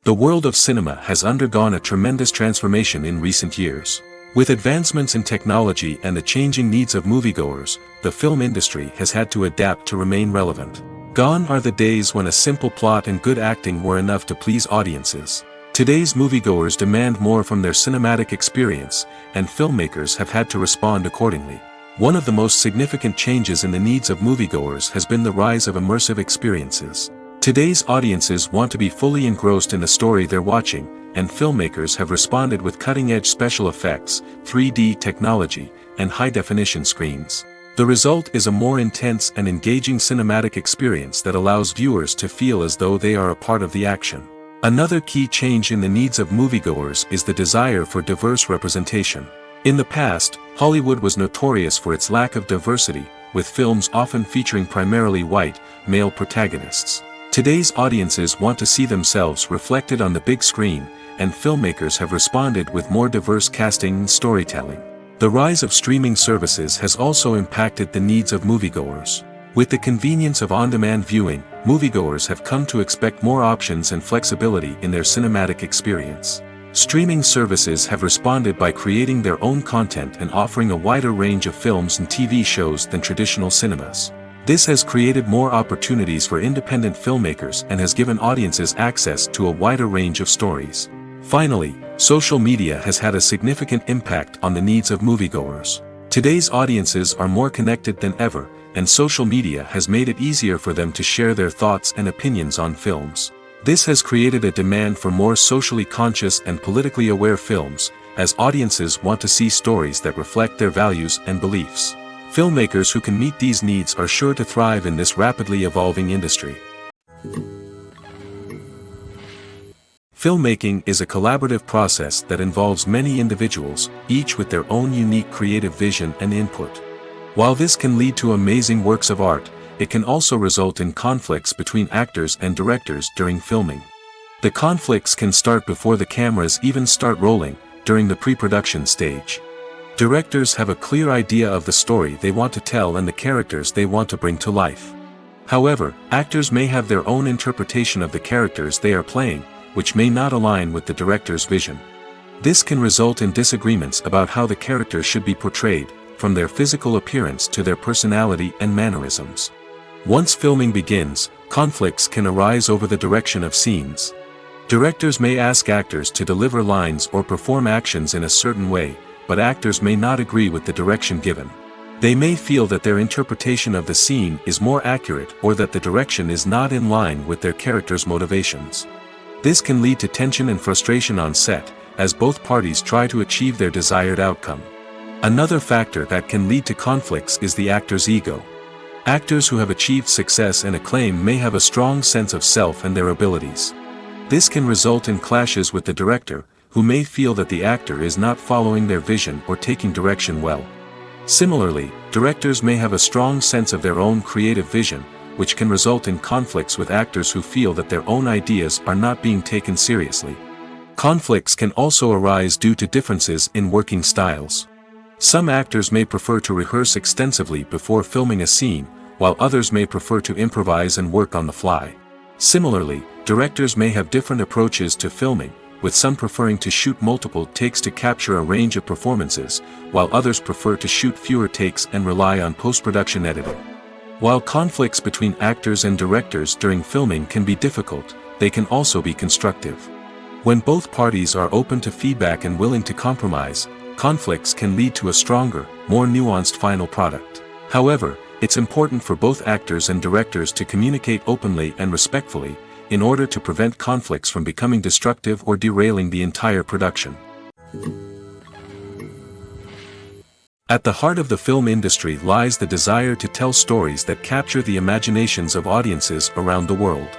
A: The world of cinema has undergone a tremendous transformation in recent years. With advancements in technology and the changing needs of moviegoers, the film industry has had to adapt to remain relevant. Gone are the days when a simple plot and good acting were enough to please audiences. Today's moviegoers demand more from their cinematic experience, and filmmakers have had to respond accordingly. One of the most significant changes in the needs of moviegoers has been the rise of immersive experiences. Today's audiences want to be fully engrossed in the story they're watching, and filmmakers have responded with cutting-edge special effects, 3D technology, and high-definition screens. The result is a more intense and engaging cinematic experience that allows viewers to feel as though they are a part of the action. Another key change in the needs of moviegoers is the desire for diverse representation. In the past, Hollywood was notorious for its lack of diversity, with films often featuring primarily white, male protagonists. Today's audiences want to see themselves reflected on the big screen, and filmmakers have responded with more diverse casting and storytelling. The rise of streaming services has also impacted the needs of moviegoers. With the convenience of on-demand viewing, moviegoers have come to expect more options and flexibility in their cinematic experience. Streaming services have responded by creating their own content and offering a wider range of films and TV shows than traditional cinemas. This has created more opportunities for independent filmmakers and has given audiences access to a wider range of stories. Finally, social media has had a significant impact on the needs of moviegoers. Today's audiences are more connected than ever, and social media has made it easier for them to share their thoughts and opinions on films. This has created a demand for more socially conscious and politically aware films, as audiences want to see stories that reflect their values and beliefs. Filmmakers who can meet these needs are sure to thrive in this rapidly evolving industry. Filmmaking is a collaborative process that involves many individuals, each with their own unique creative vision and input. While this can lead to amazing works of art, it can also result in conflicts between actors and directors during filming. The conflicts can start before the cameras even start rolling, during the pre-production stage. Directors have a clear idea of the story they want to tell and the characters they want to bring to life. However, actors may have their own interpretation of the characters they are playing, which may not align with the director's vision. This can result in disagreements about how the characters should be portrayed, from their physical appearance to their personality and mannerisms. Once filming begins, conflicts can arise over the direction of scenes. Directors may ask actors to deliver lines or perform actions in a certain way, but actors may not agree with the direction given. They may feel that their interpretation of the scene is more accurate or that the direction is not in line with their character's motivations. This can lead to tension and frustration on set, as both parties try to achieve their desired outcome. Another factor that can lead to conflicts is the actor's ego. Actors who have achieved success and acclaim may have a strong sense of self and their abilities. This can result in clashes with the director, who may feel that the actor is not following their vision or taking direction well. Similarly, directors may have a strong sense of their own creative vision, which can result in conflicts with actors who feel that their own ideas are not being taken seriously. Conflicts can also arise due to differences in working styles. Some actors may prefer to rehearse extensively before filming a scene, while others may prefer to improvise and work on the fly. Similarly, directors may have different approaches to filming, with some preferring to shoot multiple takes to capture a range of performances, while others prefer to shoot fewer takes and rely on post-production editing. While conflicts between actors and directors during filming can be difficult, they can also be constructive. When both parties are open to feedback and willing to compromise, conflicts can lead to a stronger, more nuanced final product. However, it's important for both actors and directors to communicate openly and respectfully, in order to prevent conflicts from becoming destructive or derailing the entire production. At the heart of the film industry lies the desire to tell stories that capture the imaginations of audiences around the world.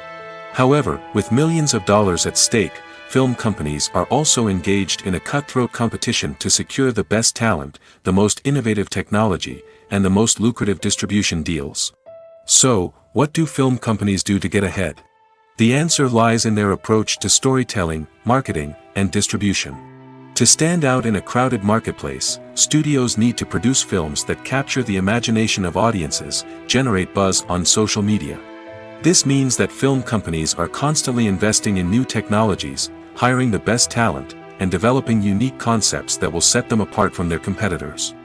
A: However, with millions of dollars at stake, film companies are also engaged in a cutthroat competition to secure the best talent, the most innovative technology, and the most lucrative distribution deals. So, what do film companies do to get ahead? The answer lies in their approach to storytelling, marketing, and distribution. To stand out in a crowded marketplace, studios need to produce films that capture the imagination of audiences, generate buzz on social media. This means that film companies are constantly investing in new technologies, hiring the best talent, and developing unique concepts that will set them apart from their competitors.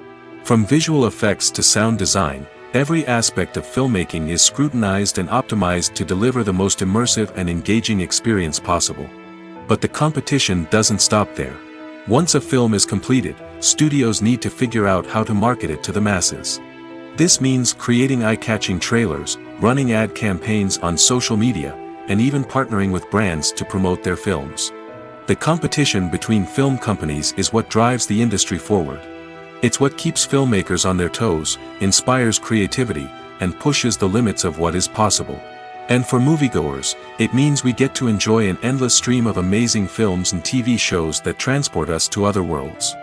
A: From visual effects to sound design, every aspect of filmmaking is scrutinized and optimized to deliver the most immersive and engaging experience possible. But the competition doesn't stop there. Once a film is completed, studios need to figure out how to market it to the masses. This means creating eye-catching trailers, running ad campaigns on social media, and even partnering with brands to promote their films. The competition between film companies is what drives the industry forward. It's what keeps filmmakers on their toes, inspires creativity, and pushes the limits of what is possible. And for moviegoers, it means we get to enjoy an endless stream of amazing films and TV shows that transport us to other worlds.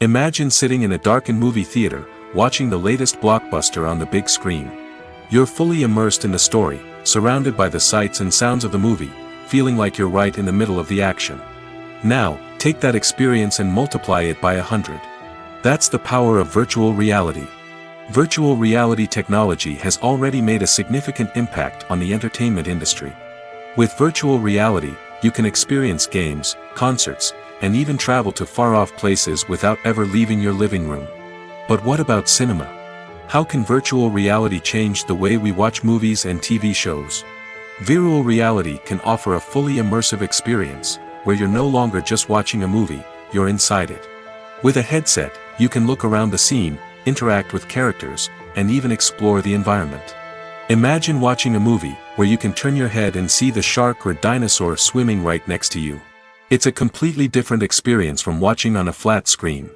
A: Imagine sitting in a darkened movie theater, watching the latest blockbuster on the big screen. You're fully immersed in the story, surrounded by the sights and sounds of the movie, feeling like you're right in the middle of the action. Now, take that experience and multiply it by 100. That's the power of virtual reality. Virtual reality technology has already made a significant impact on the entertainment industry. With virtual reality, you can experience games, concerts, and even travel to far-off places without ever leaving your living room. But what about cinema? How can virtual reality change the way we watch movies and TV shows? Virtual reality can offer a fully immersive experience, where you're no longer just watching a movie, you're inside it. With a headset, you can look around the scene, interact with characters, and even explore the environment. Imagine watching a movie, where you can turn your head and see the shark or dinosaur swimming right next to you. It's a completely different experience from watching on a flat screen.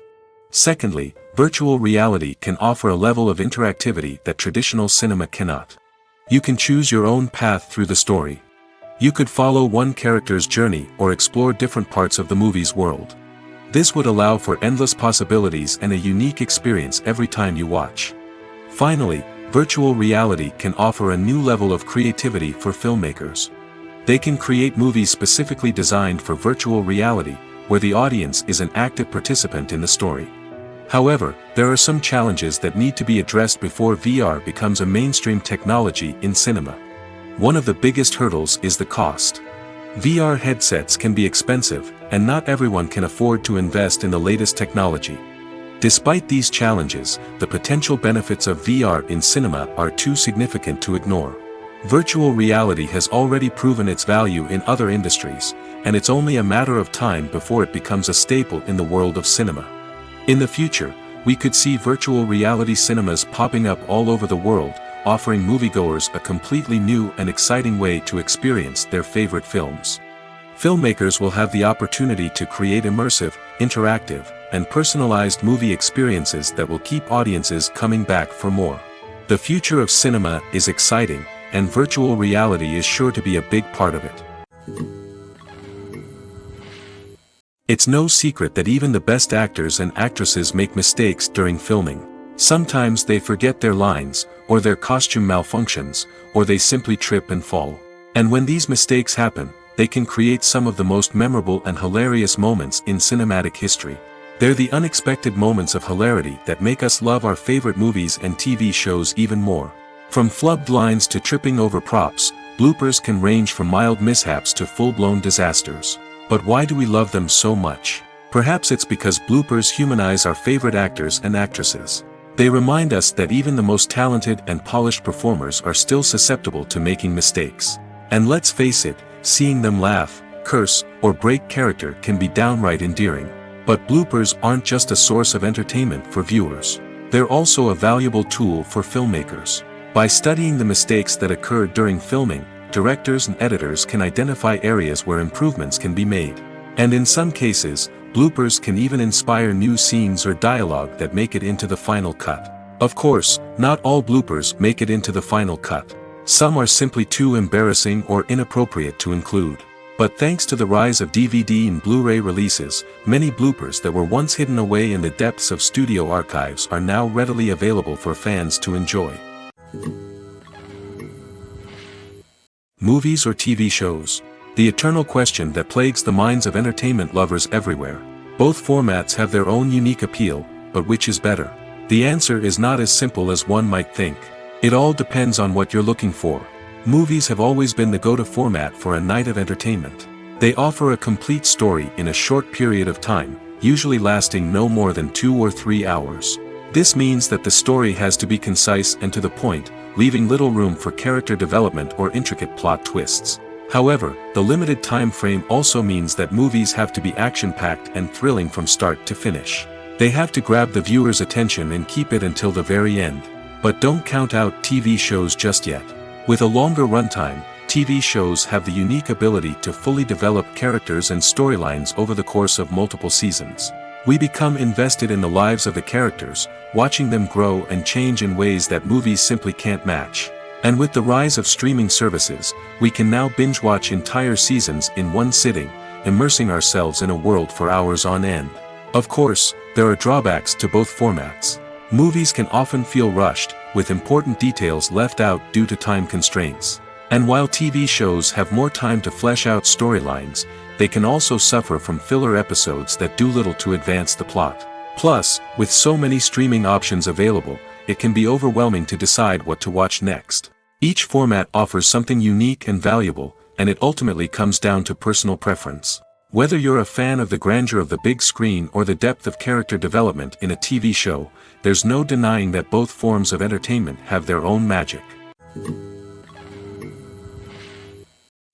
A: Secondly, virtual reality can offer a level of interactivity that traditional cinema cannot. You can choose your own path through the story. You could follow one character's journey or explore different parts of the movie's world. This would allow for endless possibilities and a unique experience every time you watch. Finally, virtual reality can offer a new level of creativity for filmmakers. They can create movies specifically designed for virtual reality, where the audience is an active participant in the story. However, there are some challenges that need to be addressed before VR becomes a mainstream technology in cinema. One of the biggest hurdles is the cost. VR headsets can be expensive, and not everyone can afford to invest in the latest technology. Despite these challenges, the potential benefits of VR in cinema are too significant to ignore. Virtual reality has already proven its value in other industries, and it's only a matter of time before it becomes a staple in the world of cinema. In the future, we could see virtual reality cinemas popping up all over the world, offering moviegoers a completely new and exciting way to experience their favorite films. Filmmakers will have the opportunity to create immersive, interactive, and personalized movie experiences that will keep audiences coming back for more. The future of cinema is exciting, and virtual reality is sure to be a big part of it. It's no secret that even the best actors and actresses make mistakes during filming. Sometimes they forget their lines, or their costume malfunctions, or they simply trip and fall. And when these mistakes happen, they can create some of the most memorable and hilarious moments in cinematic history. They're the unexpected moments of hilarity that make us love our favorite movies and TV shows even more. From flubbed lines to tripping over props, bloopers can range from mild mishaps to full-blown disasters. But why do we love them so much? Perhaps it's because bloopers humanize our favorite actors and actresses. They remind us that even the most talented and polished performers are still susceptible to making mistakes. And let's face it, seeing them laugh, curse, or break character can be downright endearing. But bloopers aren't just a source of entertainment for viewers. They're also a valuable tool for filmmakers. By studying the mistakes that occurred during filming, directors and editors can identify areas where improvements can be made. And in some cases, bloopers can even inspire new scenes or dialogue that make it into the final cut. Of course, not all bloopers make it into the final cut. Some are simply too embarrassing or inappropriate to include. But thanks to the rise of DVD and Blu-ray releases, many bloopers that were once hidden away in the depths of studio archives are now readily available for fans to enjoy. Movies or TV shows? The eternal question that plagues the minds of entertainment lovers everywhere. Both formats have their own unique appeal, but which is better? The answer is not as simple as one might think. It all depends on what you're looking for. Movies have always been the go-to format for a night of entertainment. They offer a complete story in a short period of time, usually lasting no more than 2 or 3 hours. This means that the story has to be concise and to the point, leaving little room for character development or intricate plot twists. However, the limited time frame also means that movies have to be action-packed and thrilling from start to finish. They have to grab the viewer's attention and keep it until the very end. But don't count out TV shows just yet. With a longer runtime, TV shows have the unique ability to fully develop characters and storylines over the course of multiple seasons. We become invested in the lives of the characters, watching them grow and change in ways that movies simply can't match. And with the rise of streaming services, we can now binge-watch entire seasons in one sitting, immersing ourselves in a world for hours on end. Of course, there are drawbacks to both formats. Movies can often feel rushed, with important details left out due to time constraints. And while TV shows have more time to flesh out storylines, they can also suffer from filler episodes that do little to advance the plot. Plus, with so many streaming options available, it can be overwhelming to decide what to watch next. Each format offers something unique and valuable, and it ultimately comes down to personal preference. Whether you're a fan of the grandeur of the big screen or the depth of character development in a TV show, there's no denying that both forms of entertainment have their own magic.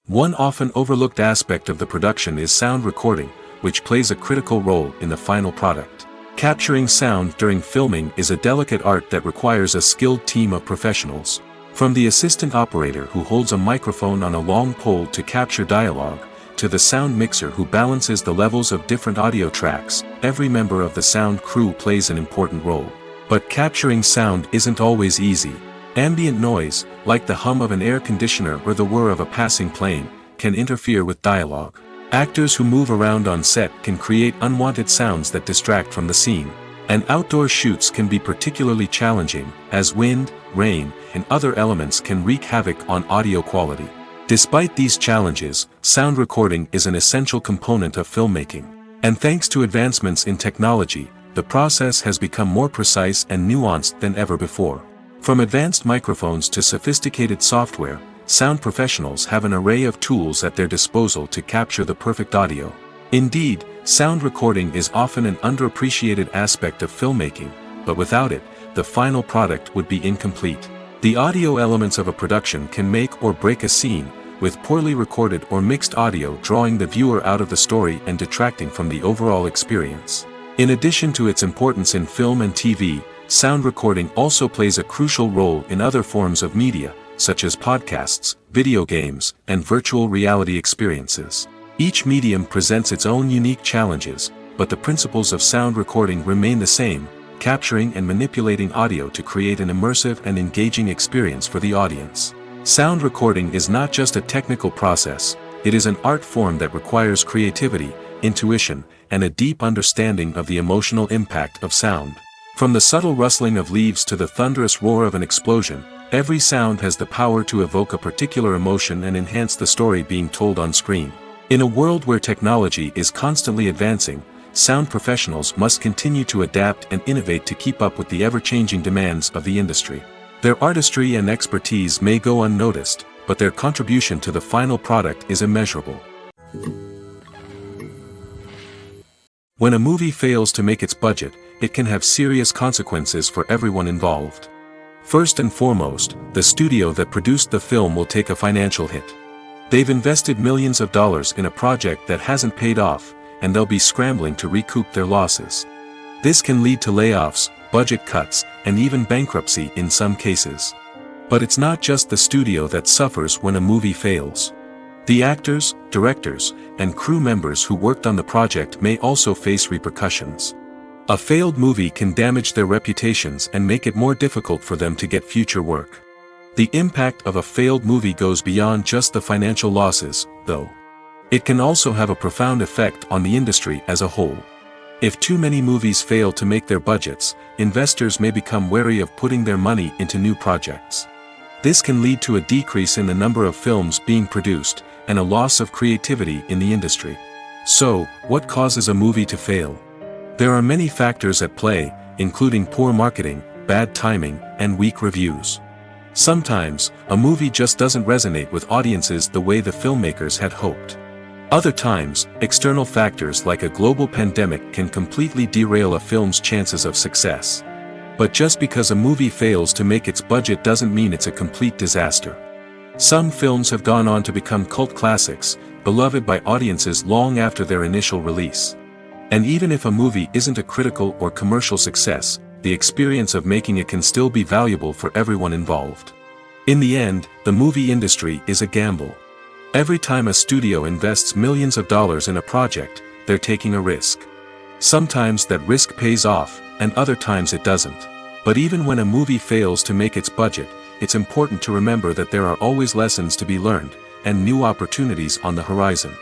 A: One often overlooked aspect of the production is sound recording, which plays a critical role in the final product. Capturing sound during filming is a delicate art that requires a skilled team of professionals. From the assistant operator who holds a microphone on a long pole to capture dialogue, to the sound mixer who balances the levels of different audio tracks, every member of the sound crew plays an important role. But capturing sound isn't always easy. Ambient noise, like the hum of an air conditioner or the whir of a passing plane, can interfere with dialogue. Actors who move around on set can create unwanted sounds that distract from the scene. And outdoor shoots can be particularly challenging, as wind, rain, and other elements can wreak havoc on audio quality. Despite these challenges, sound recording is an essential component of filmmaking. And thanks to advancements in technology, the process has become more precise and nuanced than ever before. From advanced microphones to sophisticated software, sound professionals have an array of tools at their disposal to capture the perfect audio. Indeed, sound recording is often an underappreciated aspect of filmmaking, but without it, the final product would be incomplete. The audio elements of a production can make or break a scene, with poorly recorded or mixed audio drawing the viewer out of the story and detracting from the overall experience. In addition to its importance in film and TV, sound recording also plays a crucial role in other forms of media, such as podcasts, video games, and virtual reality experiences. Each medium presents its own unique challenges, but the principles of sound recording remain the same, capturing and manipulating audio to create an immersive and engaging experience for the audience. Sound recording is not just a technical process, it is an art form that requires creativity, intuition, and a deep understanding of the emotional impact of sound. From the subtle rustling of leaves to the thunderous roar of an explosion, every sound has the power to evoke a particular emotion and enhance the story being told on screen. In a world where technology is constantly advancing, sound professionals must continue to adapt and innovate to keep up with the ever-changing demands of the industry. Their artistry and expertise may go unnoticed, but their contribution to the final product is immeasurable. When a movie fails to make its budget, it can have serious consequences for everyone involved. First and foremost, the studio that produced the film will take a financial hit. They've invested millions of dollars in a project that hasn't paid off, and they'll be scrambling to recoup their losses. This can lead to layoffs, budget cuts, and even bankruptcy in some cases. But it's not just the studio that suffers when a movie fails. The actors, directors, and crew members who worked on the project may also face repercussions. A failed movie can damage their reputations and make it more difficult for them to get future work. The impact of a failed movie goes beyond just the financial losses, though. It can also have a profound effect on the industry as a whole. If too many movies fail to make their budgets, investors may become wary of putting their money into new projects. This can lead to a decrease in the number of films being produced, and a loss of creativity in the industry. So, what causes a movie to fail? There are many factors at play, including poor marketing, bad timing, and weak reviews. Sometimes, a movie just doesn't resonate with audiences the way the filmmakers had hoped. Other times, external factors like a global pandemic can completely derail a film's chances of success. But just because a movie fails to make its budget doesn't mean it's a complete disaster. Some films have gone on to become cult classics, beloved by audiences long after their initial release. And even if a movie isn't a critical or commercial success, the experience of making it can still be valuable for everyone involved. In the end, the movie industry is a gamble. Every time a studio invests millions of dollars in a project, they're taking a risk. Sometimes that risk pays off, and other times it doesn't. But even when a movie fails to make its budget, it's important to remember that there are always lessons to be learned, and new opportunities on the horizon.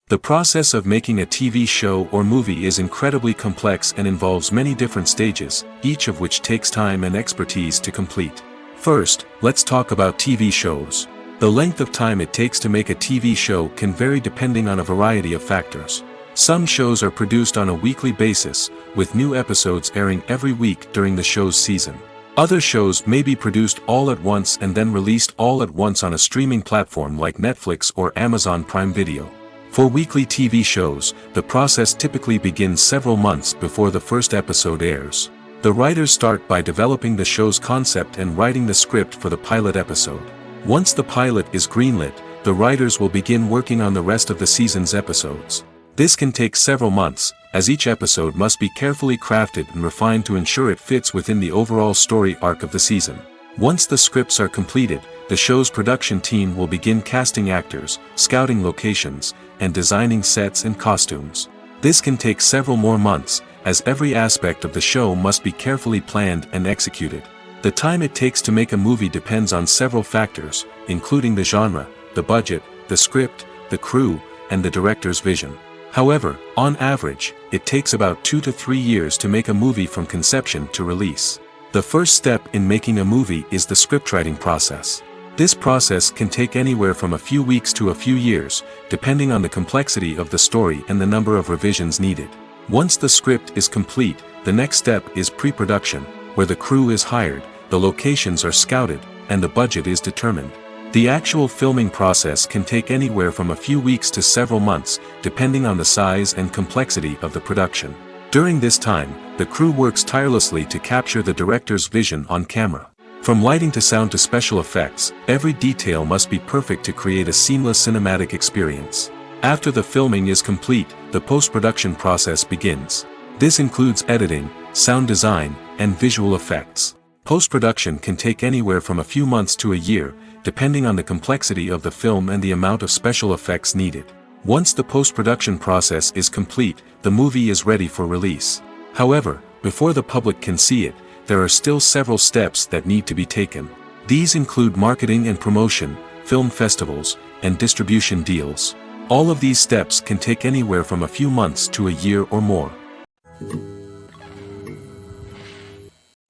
A: The process of making a TV show or movie is incredibly complex and involves many different stages, each of which takes time and expertise to complete. First, let's talk about TV shows. The length of time it takes to make a TV show can vary depending on a variety of factors. Some shows are produced on a weekly basis, with new episodes airing every week during the show's season. Other shows may be produced all at once and then released all at once on a streaming platform like Netflix or Amazon Prime Video. For weekly TV shows, the process typically begins several months before the first episode airs. The writers start by developing the show's concept and writing the script for the pilot episode. Once the pilot is greenlit, the writers will begin working on the rest of the season's episodes. This can take several months, as each episode must be carefully crafted and refined to ensure it fits within the overall story arc of the season. Once the scripts are completed, the show's production team will begin casting actors, scouting locations, and designing sets and costumes. This can take several more months, as every aspect of the show must be carefully planned and executed. The time it takes to make a movie depends on several factors, including the genre, the budget, the script, the crew, and the director's vision. However, on average, it takes about 2 to 3 years to make a movie from conception to release. The first step in making a movie is the scriptwriting process. This process can take anywhere from a few weeks to a few years, depending on the complexity of the story and the number of revisions needed. Once the script is complete, the next step is pre-production, where the crew is hired, the locations are scouted, and the budget is determined. The actual filming process can take anywhere from a few weeks to several months, depending on the size and complexity of the production. During this time, the crew works tirelessly to capture the director's vision on camera. From lighting to sound to special effects, every detail must be perfect to create a seamless cinematic experience. After the filming is complete, the post-production process begins. This includes editing, sound design, and visual effects. Post-production can take anywhere from a few months to a year, depending on the complexity of the film and the amount of special effects needed. Once the post-production process is complete, the movie is ready for release. However, before the public can see it, there are still several steps that need to be taken. These include marketing and promotion, film festivals, and distribution deals. All of these steps can take anywhere from a few months to a year or more.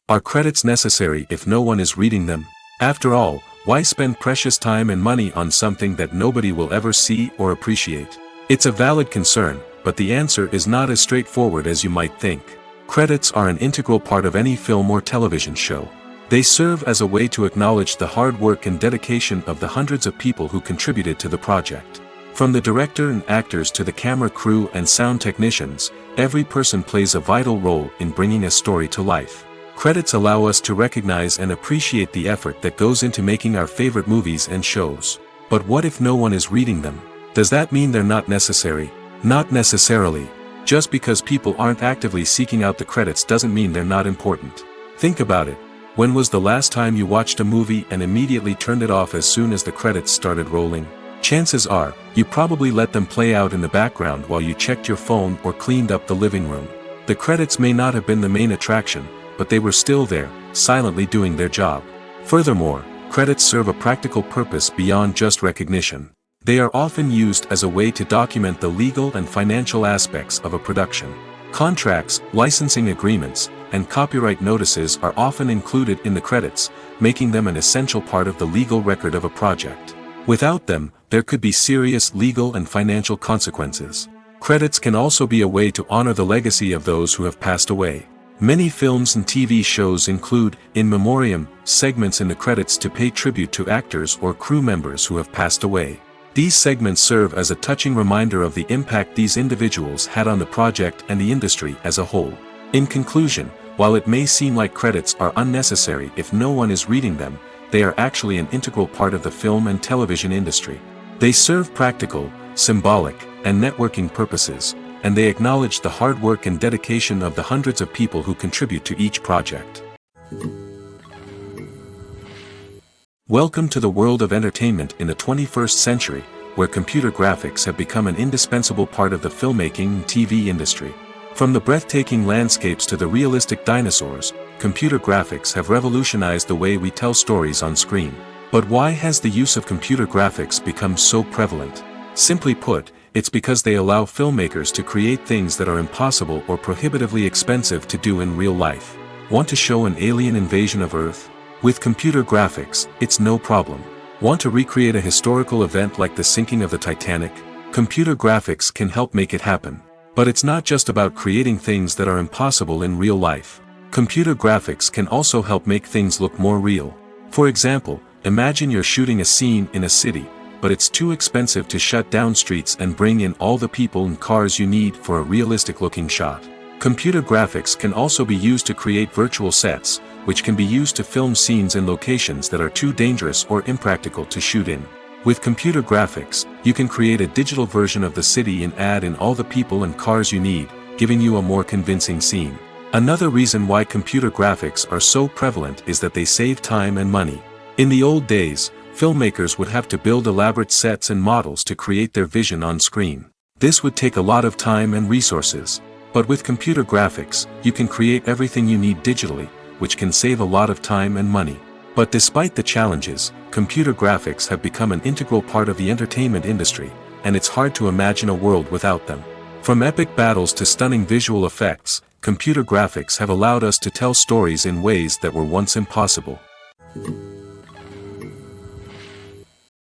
A: Are credits necessary if no one is reading them? After all, why spend precious time and money on something that nobody will ever see or appreciate? It's a valid concern, but the answer is not as straightforward as you might think. Credits are an integral part of any film or television show. They serve as a way to acknowledge the hard work and dedication of the hundreds of people who contributed to the project. From the director and actors to the camera crew and sound technicians, every person plays a vital role in bringing a story to life. Credits allow us to recognize and appreciate the effort that goes into making our favorite movies and shows. But what if no one is reading them? Does that mean they're not necessary? Not necessarily. Just because people aren't actively seeking out the credits doesn't mean they're not important. Think about it. When was the last time you watched a movie and immediately turned it off as soon as the credits started rolling? Chances are, you probably let them play out in the background while you checked your phone or cleaned up the living room. The credits may not have been the main attraction, but they were still there, silently doing their job. Furthermore, credits serve a practical purpose beyond just recognition. They are often used as a way to document the legal and financial aspects of a production. Contracts, licensing agreements, and copyright notices are often included in the credits, making them an essential part of the legal record of a project. Without them, there could be serious legal and financial consequences. Credits can also be a way to honor the legacy of those who have passed away. Many films and TV shows include, in memoriam, segments in the credits to pay tribute to actors or crew members who have passed away. These segments serve as a touching reminder of the impact these individuals had on the project and the industry as a whole. In conclusion, while it may seem like credits are unnecessary if no one is reading them, they are actually an integral part of the film and television industry. They serve practical, symbolic, and networking purposes, and they acknowledge the hard work and dedication of the hundreds of people who contribute to each project. Welcome to the world of entertainment in the 21st century, where computer graphics have become an indispensable part of the filmmaking and TV industry. From the breathtaking landscapes to the realistic dinosaurs, computer graphics have revolutionized the way we tell stories on screen. But why has the use of computer graphics become so prevalent? Simply put, it's because they allow filmmakers to create things that are impossible or prohibitively expensive to do in real life. Want to show an alien invasion of Earth? With computer graphics, it's no problem. Want to recreate a historical event like the sinking of the Titanic? Computer graphics can help make it happen. But it's not just about creating things that are impossible in real life. Computer graphics can also help make things look more real. For example, imagine you're shooting a scene in a city, but it's too expensive to shut down streets and bring in all the people and cars you need for a realistic-looking shot. Computer graphics can also be used to create virtual sets, which can be used to film scenes in locations that are too dangerous or impractical to shoot in. With computer graphics, you can create a digital version of the city and add in all the people and cars you need, giving you a more convincing scene. Another reason why computer graphics are so prevalent is that they save time and money. In the old days, filmmakers would have to build elaborate sets and models to create their vision on screen. This would take a lot of time and resources. But with computer graphics, you can create everything you need digitally, which can save a lot of time and money. But despite the challenges, computer graphics have become an integral part of the entertainment industry, and it's hard to imagine a world without them. From epic battles to stunning visual effects, computer graphics have allowed us to tell stories in ways that were once impossible.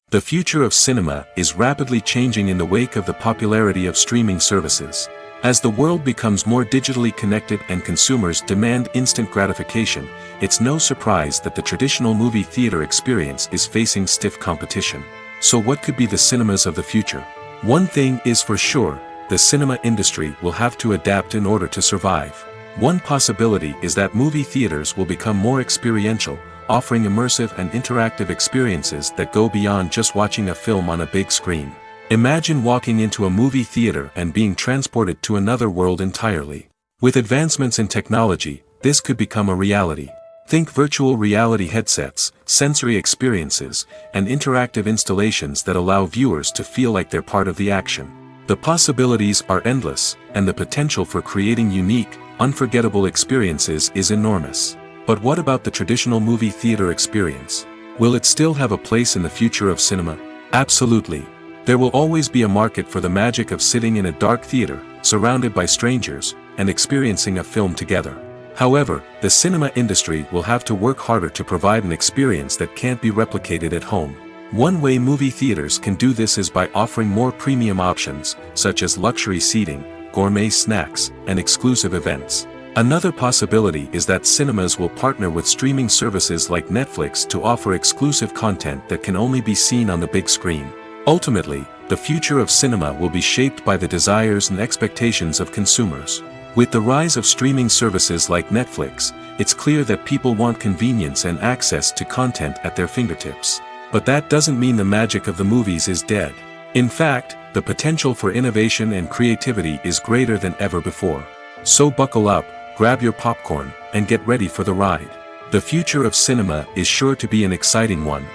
A: The future of cinema is rapidly changing in the wake of the popularity of streaming services. As the world becomes more digitally connected and consumers demand instant gratification, it's no surprise that the traditional movie theater experience is facing stiff competition. So what could be the cinemas of the future? One thing is for sure, the cinema industry will have to adapt in order to survive. One possibility is that movie theaters will become more experiential, offering immersive and interactive experiences that go beyond just watching a film on a big screen. Imagine walking into a movie theater and being transported to another world entirely. With advancements in technology, this could become a reality. Think virtual reality headsets, sensory experiences, and interactive installations that allow viewers to feel like they're part of the action. The possibilities are endless, and the potential for creating unique, unforgettable experiences is enormous. But what about the traditional movie theater experience? Will it still have a place in the future of cinema? Absolutely. There will always be a market for the magic of sitting in a dark theater, surrounded by strangers, and experiencing a film together. However, the cinema industry will have to work harder to provide an experience that can't be replicated at home. One way movie theaters can do this is by offering more premium options, such as luxury seating, gourmet snacks, and exclusive events. Another possibility is that cinemas will partner with streaming services like Netflix to offer exclusive content that can only be seen on the big screen. Ultimately, the future of cinema will be shaped by the desires and expectations of consumers. With the rise of streaming services like Netflix, it's clear that people want convenience and access to content at their fingertips. But that doesn't mean the magic of the movies is dead. In fact, the potential for innovation and creativity is greater than ever before. So buckle up, grab your popcorn, and get ready for the ride. The future of cinema is sure to be an exciting one.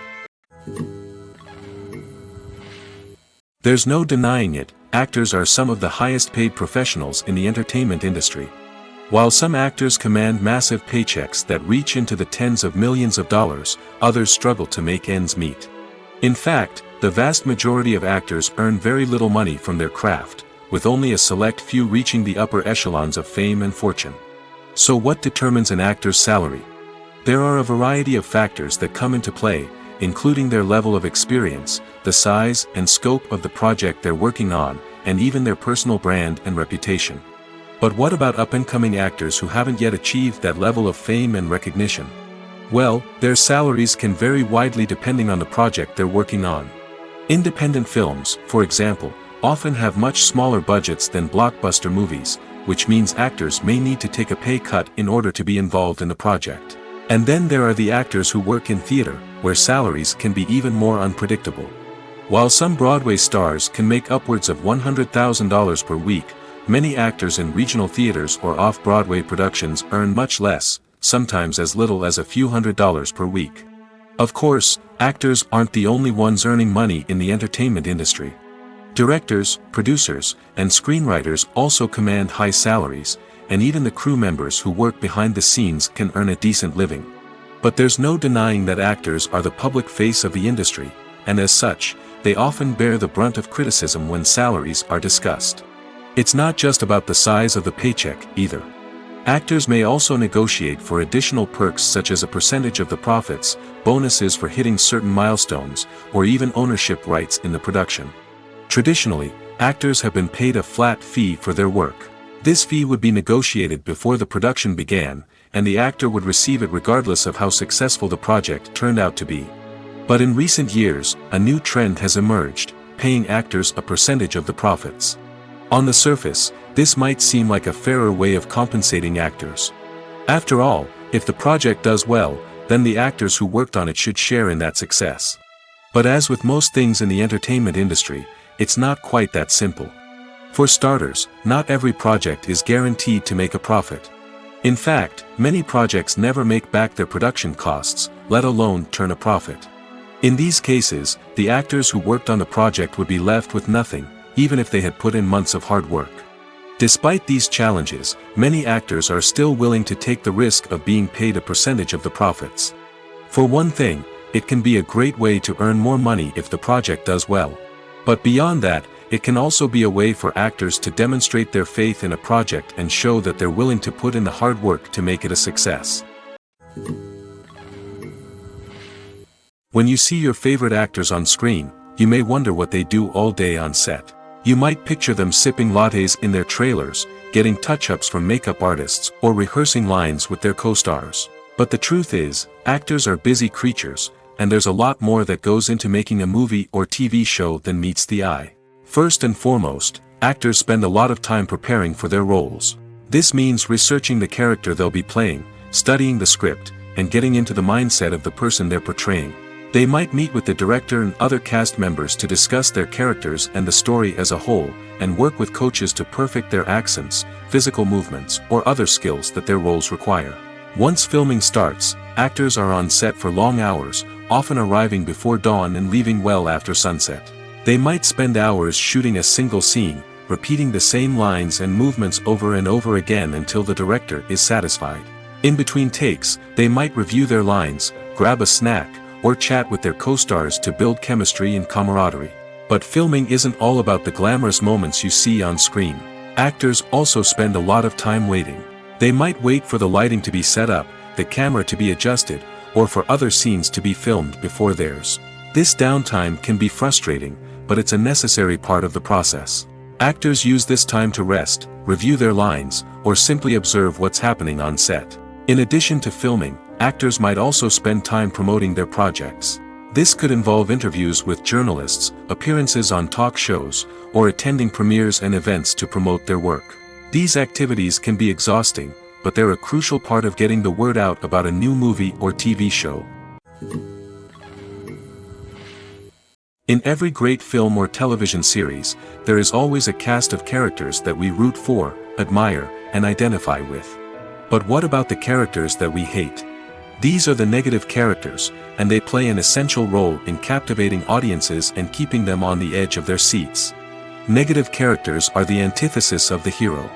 A: There's no denying it, actors are some of the highest paid professionals in the entertainment industry. While some actors command massive paychecks that reach into the tens of millions of dollars, others struggle to make ends meet. In fact, the vast majority of actors earn very little money from their craft, with only a select few reaching the upper echelons of fame and fortune. So what determines an actor's salary? There are a variety of factors that come into play, including their level of experience, the size and scope of the project they're working on, and even their personal brand and reputation. But what about up-and-coming actors who haven't yet achieved that level of fame and recognition? Well, their salaries can vary widely depending on the project they're working on. Independent films, for example, often have much smaller budgets than blockbuster movies, which means actors may need to take a pay cut in order to be involved in the project. And then there are the actors who work in theater, where salaries can be even more unpredictable. While some Broadway stars can make upwards of $100,000 per week, many actors in regional theaters or off-Broadway productions earn much less, sometimes as little as a few $100s per week. Of course, actors aren't the only ones earning money in the entertainment industry. Directors, producers, and screenwriters also command high salaries, and even the crew members who work behind the scenes can earn a decent living. But there's no denying that actors are the public face of the industry, and as such, they often bear the brunt of criticism when salaries are discussed. It's not just about the size of the paycheck, either. Actors may also negotiate for additional perks such as a percentage of the profits, bonuses for hitting certain milestones, or even ownership rights in the production. Traditionally, actors have been paid a flat fee for their work. This fee would be negotiated before the production began, and the actor would receive it regardless of how successful the project turned out to be. But in recent years, a new trend has emerged, paying actors a percentage of the profits. On the surface, This might seem like a fairer way of compensating actors. After all, if the project does well, then the actors who worked on it should share in that success. But as with most things in the entertainment industry, it's not quite that simple. For starters, not every project is guaranteed to make a profit. In fact, many projects never make back their production costs, let alone turn a profit. In these cases, the actors who worked on the project would be left with nothing, even if they had put in months of hard work. Despite these challenges, many actors are still willing to take the risk of being paid a percentage of the profits. For one thing, it can be a great way to earn more money if the project does well. But beyond that, it can also be a way for actors to demonstrate their faith in a project and show that they're willing to put in the hard work to make it a success. When you see your favorite actors on screen, you may wonder what they do all day on set. You might picture them sipping lattes in their trailers, getting touch-ups from makeup artists, or rehearsing lines with their co-stars. But the truth is, actors are busy creatures, and there's a lot more that goes into making a movie or TV show than meets the eye. First and foremost, actors spend a lot of time preparing for their roles. This means researching the character they'll be playing, studying the script, and getting into the mindset of the person they're portraying. They might meet with the director and other cast members to discuss their characters and the story as a whole, and work with coaches to perfect their accents, physical movements, or other skills that their roles require. Once filming starts, actors are on set for long hours, often arriving before dawn and leaving well after sunset. They might spend hours shooting a single scene, repeating the same lines and movements over and over again until the director is satisfied. In between takes, they might review their lines, grab a snack, or chat with their co-stars to build chemistry and camaraderie. But filming isn't all about the glamorous moments you see on screen. Actors also spend a lot of time waiting. They might wait for the lighting to be set up, the camera to be adjusted, or for other scenes to be filmed before theirs. This downtime can be frustrating, but it's a necessary part of the process. Actors use this time to rest, review their lines, or simply observe what's happening on set. In addition to filming, actors might also spend time promoting their projects. This could involve interviews with journalists, appearances on talk shows, or attending premieres and events to promote their work. These activities can be exhausting, but they're a crucial part of getting the word out about a new movie or TV show. In every great film or television series, there is always a cast of characters that we root for, admire, and identify with. But what about the characters that we hate? These are the negative characters, and they play an essential role in captivating audiences and keeping them on the edge of their seats. Negative characters are the antithesis of the hero.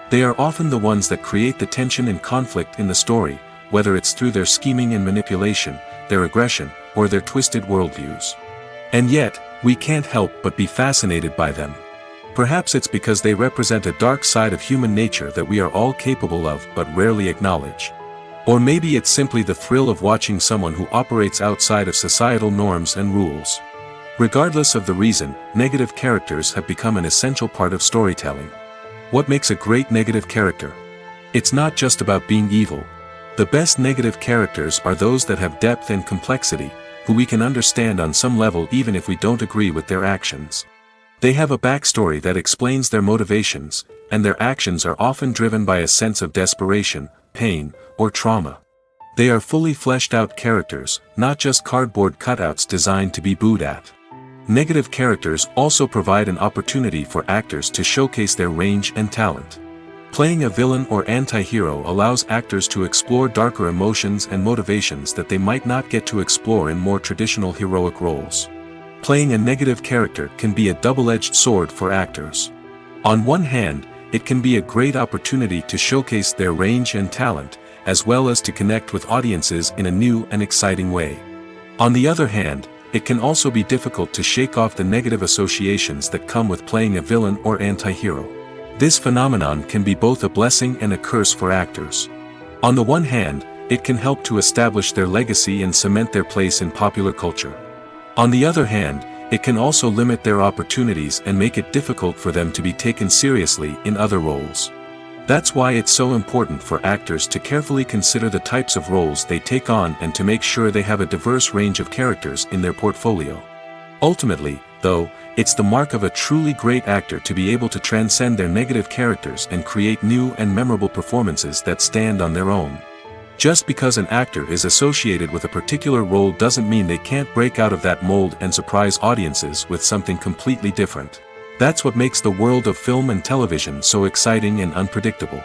A: They are often the ones that create the tension and conflict in the story, whether it's through their scheming and manipulation, their aggression, or their twisted worldviews. And yet, we can't help but be fascinated by them. Perhaps it's because they represent a dark side of human nature that we are all capable of but rarely acknowledge. Or maybe it's simply the thrill of watching someone who operates outside of societal norms and rules. Regardless of the reason, negative characters have become an essential part of storytelling. What makes a great negative character? It's not just about being evil. The best negative characters are those that have depth and complexity, who we can understand on some level even if we don't agree with their actions. They have a backstory that explains their motivations, and their actions are often driven by a sense of desperation, pain, or trauma. They are fully fleshed out characters, not just cardboard cutouts designed to be booed at. Negative characters also provide an opportunity for actors to showcase their range and talent. Playing a villain or anti-hero allows actors to explore darker emotions and motivations that they might not get to explore in more traditional heroic roles. Playing a negative character can be a double-edged sword for actors. On one hand, it can be a great opportunity to showcase their range and talent, as well as to connect with audiences in a new and exciting way. On the other hand, it can also be difficult to shake off the negative associations that come with playing a villain or anti-hero. This phenomenon can be both a blessing and a curse for actors. On the one hand, it can help to establish their legacy and cement their place in popular culture. On the other hand, it can also limit their opportunities and make it difficult for them to be taken seriously in other roles. That's why it's so important for actors to carefully consider the types of roles they take on and to make sure they have a diverse range of characters in their portfolio. Ultimately, though, it's the mark of a truly great actor to be able to transcend their negative characters and create new and memorable performances that stand on their own. Just because an actor is associated with a particular role doesn't mean they can't break out of that mold and surprise audiences with something completely different. That's what makes the world of film and television so exciting and unpredictable.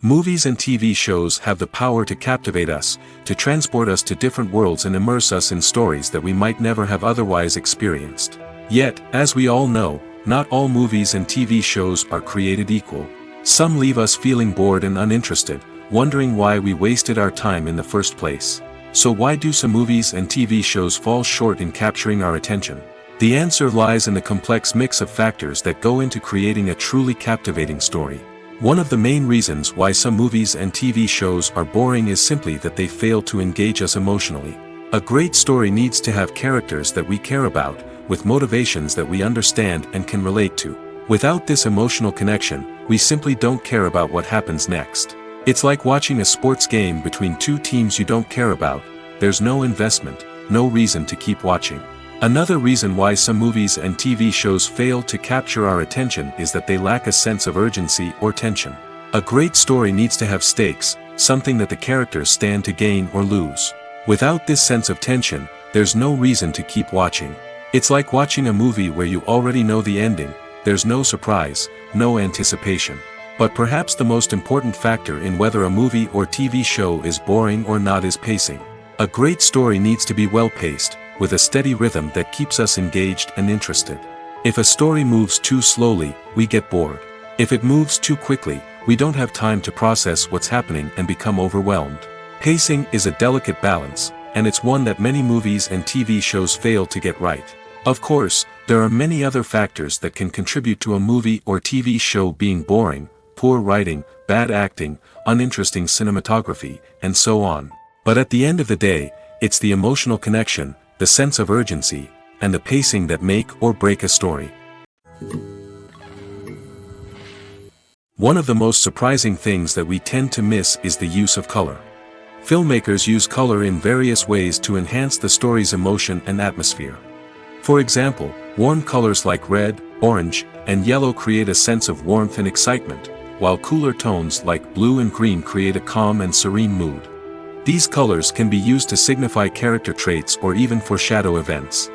A: Movies and TV shows have the power to captivate us, to transport us to different worlds and immerse us in stories that we might never have otherwise experienced. Yet, as we all know, not all movies and TV shows are created equal. Some leave us feeling bored and uninterested, wondering why we wasted our time in the first place. So why do some movies and TV shows fall short in capturing our attention? The answer lies in the complex mix of factors that go into creating a truly captivating story. One of the main reasons why some movies and TV shows are boring is simply that they fail to engage us emotionally. A great story needs to have characters that we care about, with motivations that we understand and can relate to. Without this emotional connection, we simply don't care about what happens next. It's like watching a sports game between two teams you don't care about. There's no investment, no reason to keep watching. Another reason why some movies and TV shows fail to capture our attention is that they lack a sense of urgency or tension. A great story needs to have stakes, something that the characters stand to gain or lose. Without this sense of tension, there's no reason to keep watching. It's like watching a movie where you already know the ending. There's no surprise, no anticipation. But perhaps the most important factor in whether a movie or TV show is boring or not is pacing. A great story needs to be well-paced, with a steady rhythm that keeps us engaged and interested. If a story moves too slowly, we get bored. If it moves too quickly, we don't have time to process what's happening and become overwhelmed. Pacing is a delicate balance, and it's one that many movies and TV shows fail to get right. Of course, there are many other factors that can contribute to a movie or TV show being boring: poor writing, bad acting, uninteresting cinematography, and so on. But at the end of the day, it's the emotional connection, the sense of urgency, and the pacing that make or break a story. One of the most surprising things that we tend to miss is the use of color. Filmmakers use color in various ways to enhance the story's emotion and atmosphere. For example, warm colors like red, orange, and yellow create a sense of warmth and excitement, while cooler tones like blue and green create a calm and serene mood. These colors can be used to signify character traits or even foreshadow events.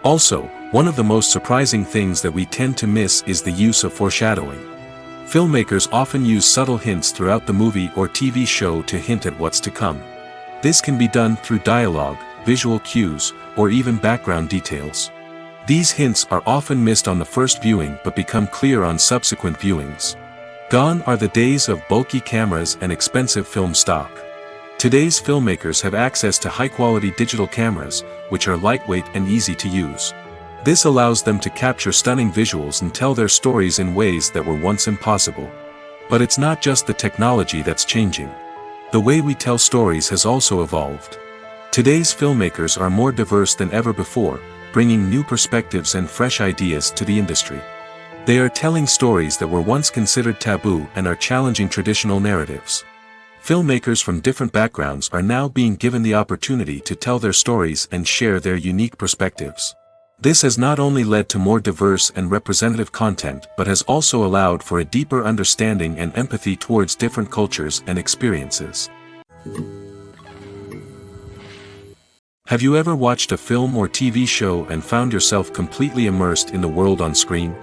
A: Also, one of the most surprising things that we tend to miss is the use of foreshadowing. Filmmakers often use subtle hints throughout the movie or TV show to hint at what's to come. This can be done through dialogue, visual cues, or even background details. These hints are often missed on the first viewing but become clear on subsequent viewings. Gone are the days of bulky cameras and expensive film stock. Today's filmmakers have access to high-quality digital cameras, which are lightweight and easy to use. This allows them to capture stunning visuals and tell their stories in ways that were once impossible. But it's not just the technology that's changing. The way we tell stories has also evolved. Today's filmmakers are more diverse than ever before, bringing new perspectives and fresh ideas to the industry. They are telling stories that were once considered taboo and are challenging traditional narratives. Filmmakers from different backgrounds are now being given the opportunity to tell their stories and share their unique perspectives. This has not only led to more diverse and representative content but has also allowed for a deeper understanding and empathy towards different cultures and experiences. Have you ever watched a film or TV show and found yourself completely immersed in the world on screen?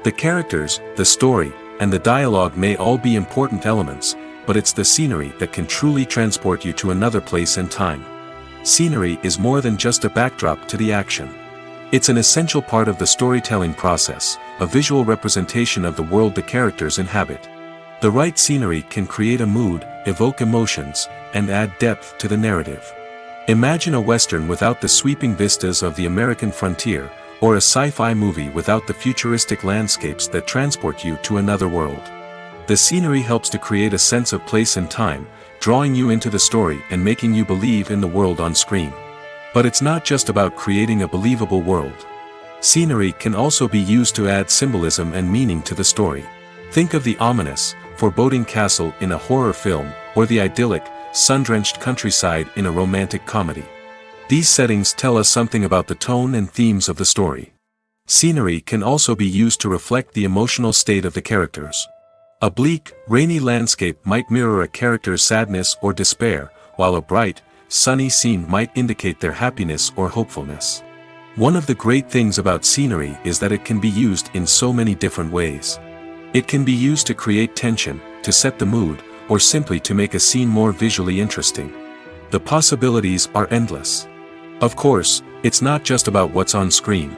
A: The characters, the story, and the dialogue may all be important elements, but it's the scenery that can truly transport you to another place and time. Scenery is more than just a backdrop to the action. It's an essential part of the storytelling process, a visual representation of the world the characters inhabit. The right scenery can create a mood, evoke emotions, and add depth to the narrative. Imagine a Western without the sweeping vistas of the American frontier, or a sci-fi movie without the futuristic landscapes that transport you to another world. The scenery helps to create a sense of place and time, drawing you into the story and making you believe in the world on screen. But it's not just about creating a believable world. Scenery can also be used to add symbolism and meaning to the story. Think of the ominous, foreboding castle in a horror film, or the idyllic, sun-drenched countryside in a romantic comedy. These settings tell us something about the tone and themes of the story. Scenery can also be used to reflect the emotional state of the characters. A bleak, rainy landscape might mirror a character's sadness or despair, while a bright, sunny scene might indicate their happiness or hopefulness. One of the great things about scenery is that it can be used in so many different ways. It can be used to create tension, to set the mood, or simply to make a scene more visually interesting. The possibilities are endless. Of course, it's not just about what's on screen.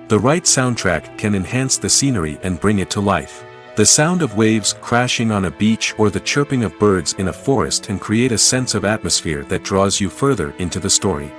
A: The right soundtrack can enhance the scenery and bring it to life. The sound of waves crashing on a beach or the chirping of birds in a forest can create a sense of atmosphere that draws you further into the story.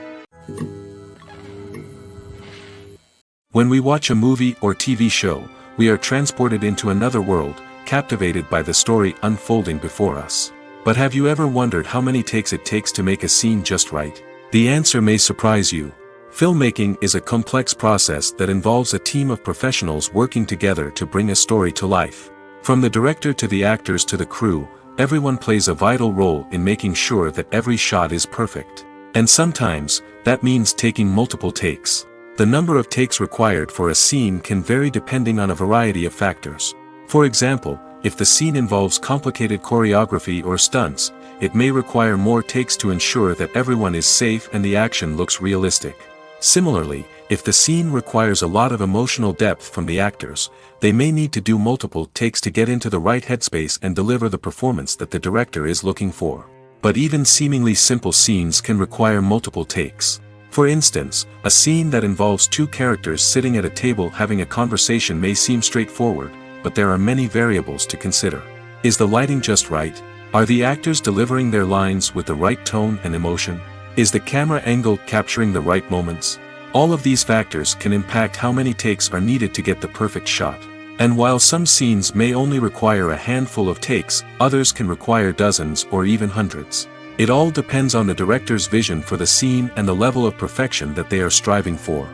A: When we watch a movie or TV show, we are transported into another world, captivated by the story unfolding before us. But have you ever wondered how many takes it takes to make a scene just right? The answer may surprise you. Filmmaking is a complex process that involves a team of professionals working together to bring a story to life. From the director to the actors to the crew, everyone plays a vital role in making sure that every shot is perfect. And sometimes, that means taking multiple takes. The number of takes required for a scene can vary depending on a variety of factors. For example, if the scene involves complicated choreography or stunts, it may require more takes to ensure that everyone is safe and the action looks realistic. Similarly, if the scene requires a lot of emotional depth from the actors, they may need to do multiple takes to get into the right headspace and deliver the performance that the director is looking for. But even seemingly simple scenes can require multiple takes. For instance, a scene that involves two characters sitting at a table having a conversation may seem straightforward, but there are many variables to consider. Is the lighting just right? Are the actors delivering their lines with the right tone and emotion? Is the camera angle capturing the right moments? All of these factors can impact how many takes are needed to get the perfect shot. And while some scenes may only require a handful of takes, others can require dozens or even hundreds. It all depends on the director's vision for the scene and the level of perfection that they are striving for.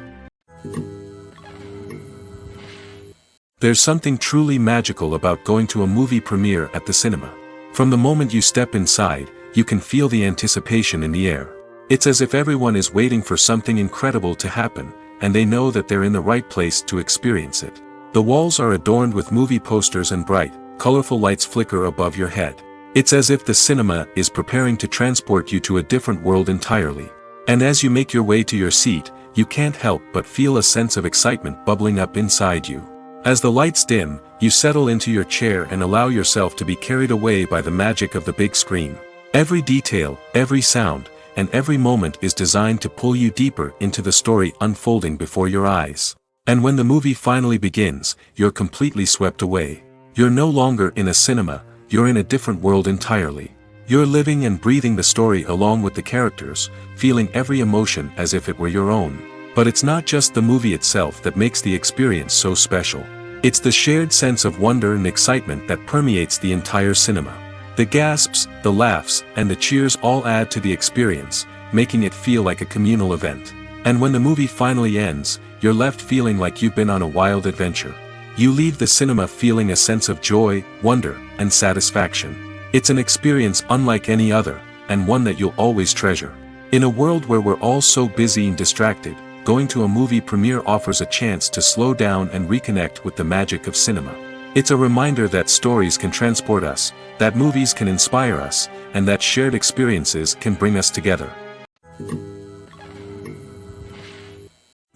A: There's something truly magical about going to a movie premiere at the cinema. From the moment you step inside, you can feel the anticipation in the air. It's as if everyone is waiting for something incredible to happen, and they know that they're in the right place to experience it. The walls are adorned with movie posters and bright, colorful lights flicker above your head. It's as if the cinema is preparing to transport you to a different world entirely. And as you make your way to your seat, you can't help but feel a sense of excitement bubbling up inside you. As the lights dim, you settle into your chair and allow yourself to be carried away by the magic of the big screen. Every detail, every sound, and every moment is designed to pull you deeper into the story unfolding before your eyes. And when the movie finally begins, you're completely swept away. You're no longer in a cinema, you're in a different world entirely. You're living and breathing the story along with the characters, feeling every emotion as if it were your own. But it's not just the movie itself that makes the experience so special. It's the shared sense of wonder and excitement that permeates the entire cinema. The gasps, the laughs, and the cheers all add to the experience, making it feel like a communal event. And when the movie finally ends, you're left feeling like you've been on a wild adventure. You leave the cinema feeling a sense of joy, wonder, and satisfaction. It's an experience unlike any other, and one that you'll always treasure. In a world where we're all so busy and distracted, going to a movie premiere offers a chance to slow down and reconnect with the magic of cinema. It's a reminder that stories can transport us, that movies can inspire us, and that shared experiences can bring us together.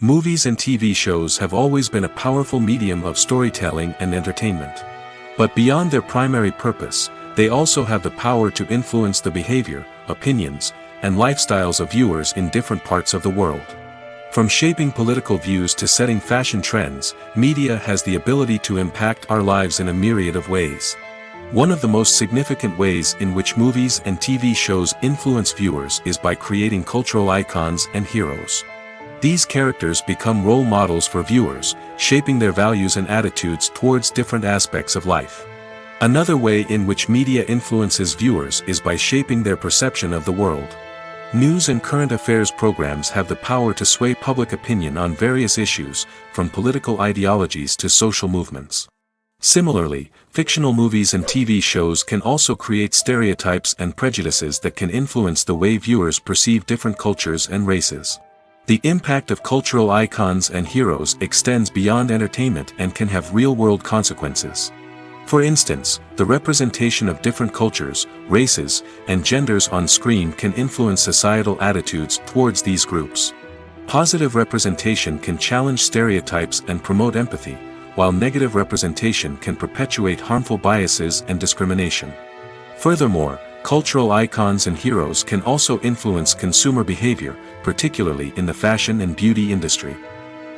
A: Movies and TV shows have always been a powerful medium of storytelling and entertainment. But beyond their primary purpose, they also have the power to influence the behavior, opinions, and lifestyles of viewers in different parts of the world. From shaping political views to setting fashion trends, media has the ability to impact our lives in a myriad of ways. One of the most significant ways in which movies and TV shows influence viewers is by creating cultural icons and heroes. These characters become role models for viewers, shaping their values and attitudes towards different aspects of life. Another way in which media influences viewers is by shaping their perception of the world. News and current affairs programs have the power to sway public opinion on various issues, from political ideologies to social movements. Similarly, fictional movies and TV shows can also create stereotypes and prejudices that can influence the way viewers perceive different cultures and races. The impact of cultural icons and heroes extends beyond entertainment and can have real-world consequences. For instance, the representation of different cultures, races, and genders on screen can influence societal attitudes towards these groups. Positive representation can challenge stereotypes and promote empathy, while negative representation can perpetuate harmful biases and discrimination. Furthermore, cultural icons and heroes can also influence consumer behavior, particularly in the fashion and beauty industry.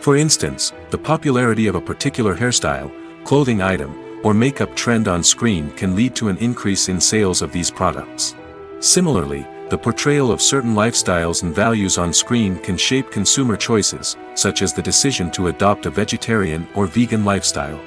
A: For instance, the popularity of a particular hairstyle, clothing item, or makeup trend on screen can lead to an increase in sales of these products. Similarly, the portrayal of certain lifestyles and values on screen can shape consumer choices, such as the decision to adopt a vegetarian or vegan lifestyle.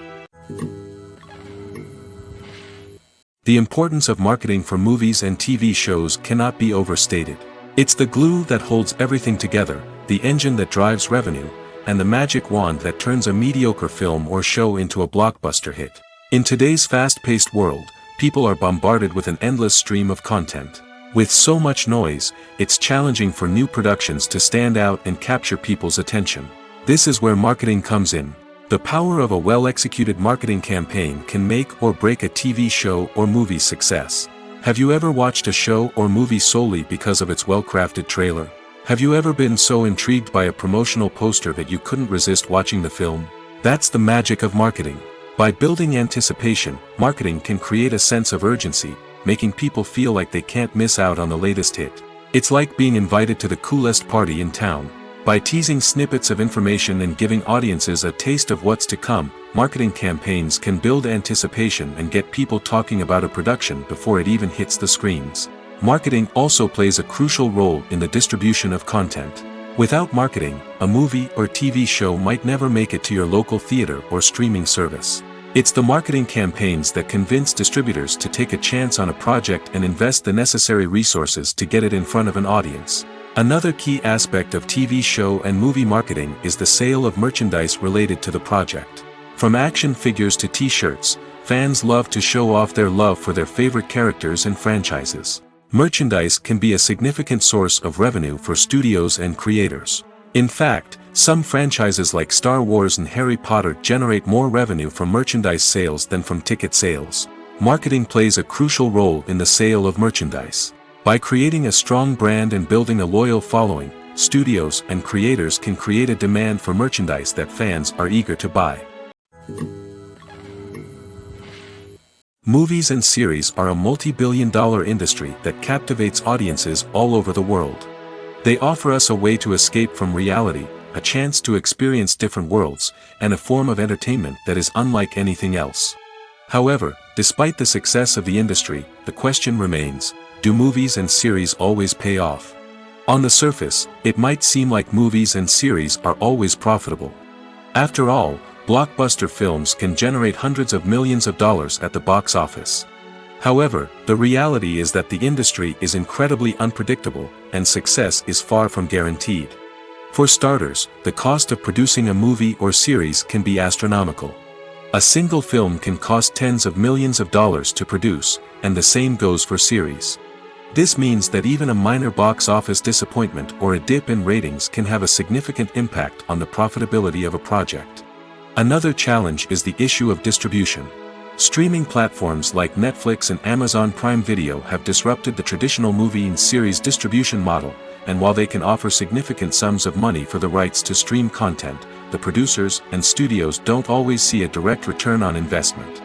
A: The importance of marketing for movies and TV shows cannot be overstated. It's the glue that holds everything together, the engine that drives revenue, and the magic wand that turns a mediocre film or show into a blockbuster hit. In today's fast-paced world, people are bombarded with an endless stream of content. With so much noise, it's challenging for new productions to stand out and capture people's attention. This is where marketing comes in. The power of a well-executed marketing campaign can make or break a TV show or movie's success. Have you ever watched a show or movie solely because of its well-crafted trailer? Have you ever been so intrigued by a promotional poster that you couldn't resist watching the film? That's the magic of marketing. By building anticipation, marketing can create a sense of urgency, making people feel like they can't miss out on the latest hit. It's like being invited to the coolest party in town. By teasing snippets of information and giving audiences a taste of what's to come, marketing campaigns can build anticipation and get people talking about a production before it even hits the screens. Marketing also plays a crucial role in the distribution of content. Without marketing, a movie or TV show might never make it to your local theater or streaming service. It's the marketing campaigns that convince distributors to take a chance on a project and invest the necessary resources to get it in front of an audience. Another key aspect of TV show and movie marketing is the sale of merchandise related to the project. From action figures to t-shirts, fans love to show off their love for their favorite characters and franchises. Merchandise can be a significant source of revenue for studios and creators. In fact, some franchises like Star Wars and Harry Potter generate more revenue from merchandise sales than from ticket sales. Marketing plays a crucial role in the sale of merchandise. By creating a strong brand and building a loyal following, studios and creators can create a demand for merchandise that fans are eager to buy. Movies and series are a multi-billion-dollar industry that captivates audiences all over the world. They offer us a way to escape from reality, a chance to experience different worlds, and a form of entertainment that is unlike anything else. However, despite the success of the industry, the question remains, do movies and series always pay off? On the surface, it might seem like movies and series are always profitable. After all, blockbuster films can generate hundreds of millions of dollars at the box office. However, the reality is that the industry is incredibly unpredictable, and success is far from guaranteed. For starters, the cost of producing a movie or series can be astronomical. A single film can cost tens of millions of dollars to produce, and the same goes for series. This means that even a minor box office disappointment or a dip in ratings can have a significant impact on the profitability of a project. Another challenge is the issue of distribution. Streaming platforms like Netflix and Amazon Prime Video have disrupted the traditional movie and series distribution model, and while they can offer significant sums of money for the rights to stream content, the producers and studios don't always see a direct return on investment.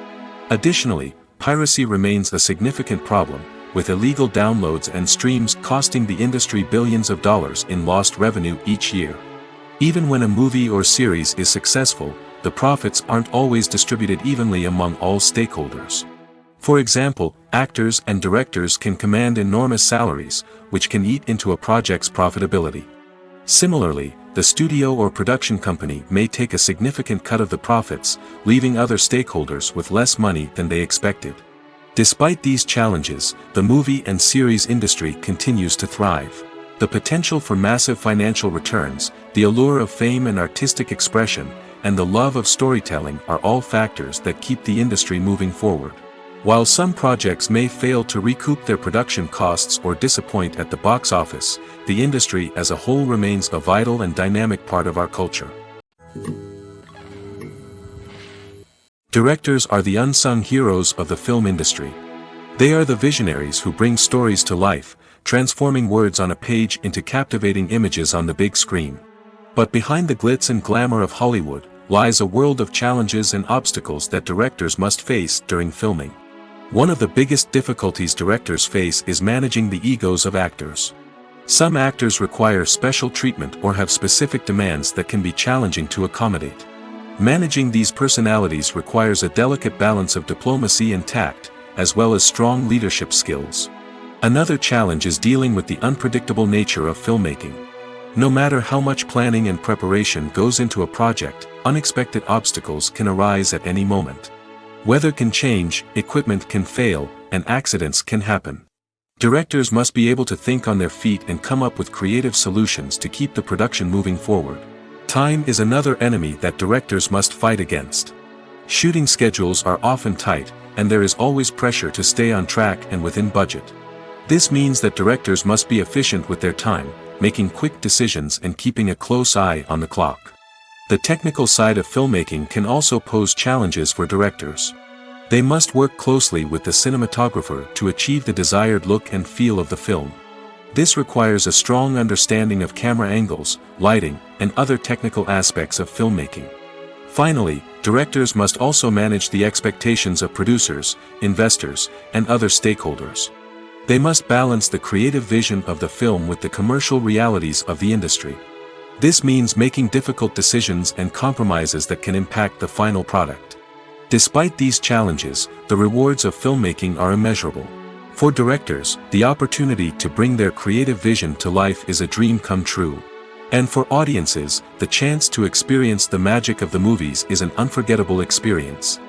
A: Additionally, piracy remains a significant problem, with illegal downloads and streams costing the industry billions of dollars in lost revenue each year. Even when a movie or series is successful, the profits aren't always distributed evenly among all stakeholders. For example, actors and directors can command enormous salaries, which can eat into a project's profitability. Similarly, the studio or production company may take a significant cut of the profits, leaving other stakeholders with less money than they expected. Despite these challenges, the movie and series industry continues to thrive. The potential for massive financial returns, the allure of fame and artistic expression, and the love of storytelling are all factors that keep the industry moving forward. While some projects may fail to recoup their production costs or disappoint at the box office, the industry as a whole remains a vital and dynamic part of our culture. Directors are the unsung heroes of the film industry. They are the visionaries who bring stories to life, transforming words on a page into captivating images on the big screen. But behind the glitz and glamour of Hollywood lies a world of challenges and obstacles that directors must face during filming. One of the biggest difficulties directors face is managing the egos of actors. Some actors require special treatment or have specific demands that can be challenging to accommodate. Managing these personalities requires a delicate balance of diplomacy and tact, as well as strong leadership skills. Another challenge is dealing with the unpredictable nature of filmmaking. No matter how much planning and preparation goes into a project, unexpected obstacles can arise at any moment. Weather can change, equipment can fail, and accidents can happen. Directors must be able to think on their feet and come up with creative solutions to keep the production moving forward. Time is another enemy that directors must fight against. Shooting schedules are often tight, and there is always pressure to stay on track and within budget. This means that directors must be efficient with their time, making quick decisions and keeping a close eye on the clock. The technical side of filmmaking can also pose challenges for directors. They must work closely with the cinematographer to achieve the desired look and feel of the film. This requires a strong understanding of camera angles, lighting, and other technical aspects of filmmaking. Finally, directors must also manage the expectations of producers, investors, and other stakeholders. They must balance the creative vision of the film with the commercial realities of the industry. This means making difficult decisions and compromises that can impact the final product. Despite these challenges, the rewards of filmmaking are immeasurable. For directors, the opportunity to bring their creative vision to life is a dream come true. And for audiences, the chance to experience the magic of the movies is an unforgettable experience.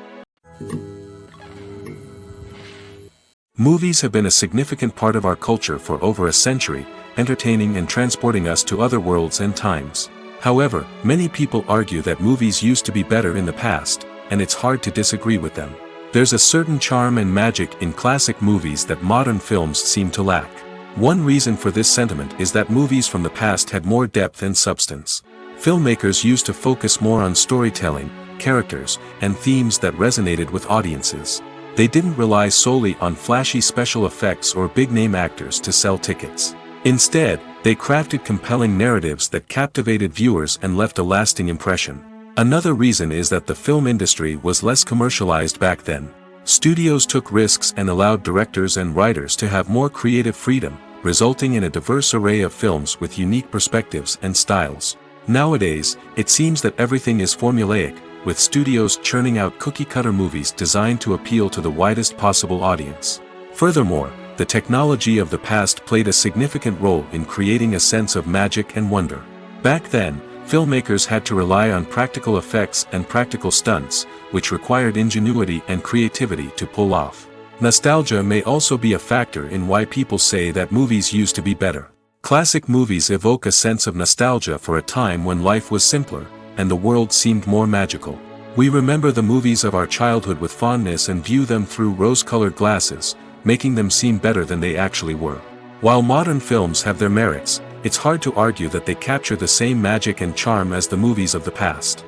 A: Movies have been a significant part of our culture for over a century, entertaining and transporting us to other worlds and times. However, many people argue that movies used to be better in the past, and it's hard to disagree with them. There's a certain charm and magic in classic movies that modern films seem to lack. One reason for this sentiment is that movies from the past had more depth and substance. Filmmakers used to focus more on storytelling, characters, and themes that resonated with audiences. They didn't rely solely on flashy special effects or big-name actors to sell tickets. Instead, they crafted compelling narratives that captivated viewers and left a lasting impression. Another reason is that the film industry was less commercialized back then. Studios took risks and allowed directors and writers to have more creative freedom, resulting in a diverse array of films with unique perspectives and styles. Nowadays, it seems that everything is formulaic, with studios churning out cookie-cutter movies designed to appeal to the widest possible audience. Furthermore, the technology of the past played a significant role in creating a sense of magic and wonder. Back then, filmmakers had to rely on practical effects and practical stunts, which required ingenuity and creativity to pull off. Nostalgia may also be a factor in why people say that movies used to be better. Classic movies evoke a sense of nostalgia for a time when life was simpler, and the world seemed more magical. We remember the movies of our childhood with fondness and view them through rose-colored glasses, making them seem better than they actually were. While modern films have their merits, it's hard to argue that they capture the same magic and charm as the movies of the past.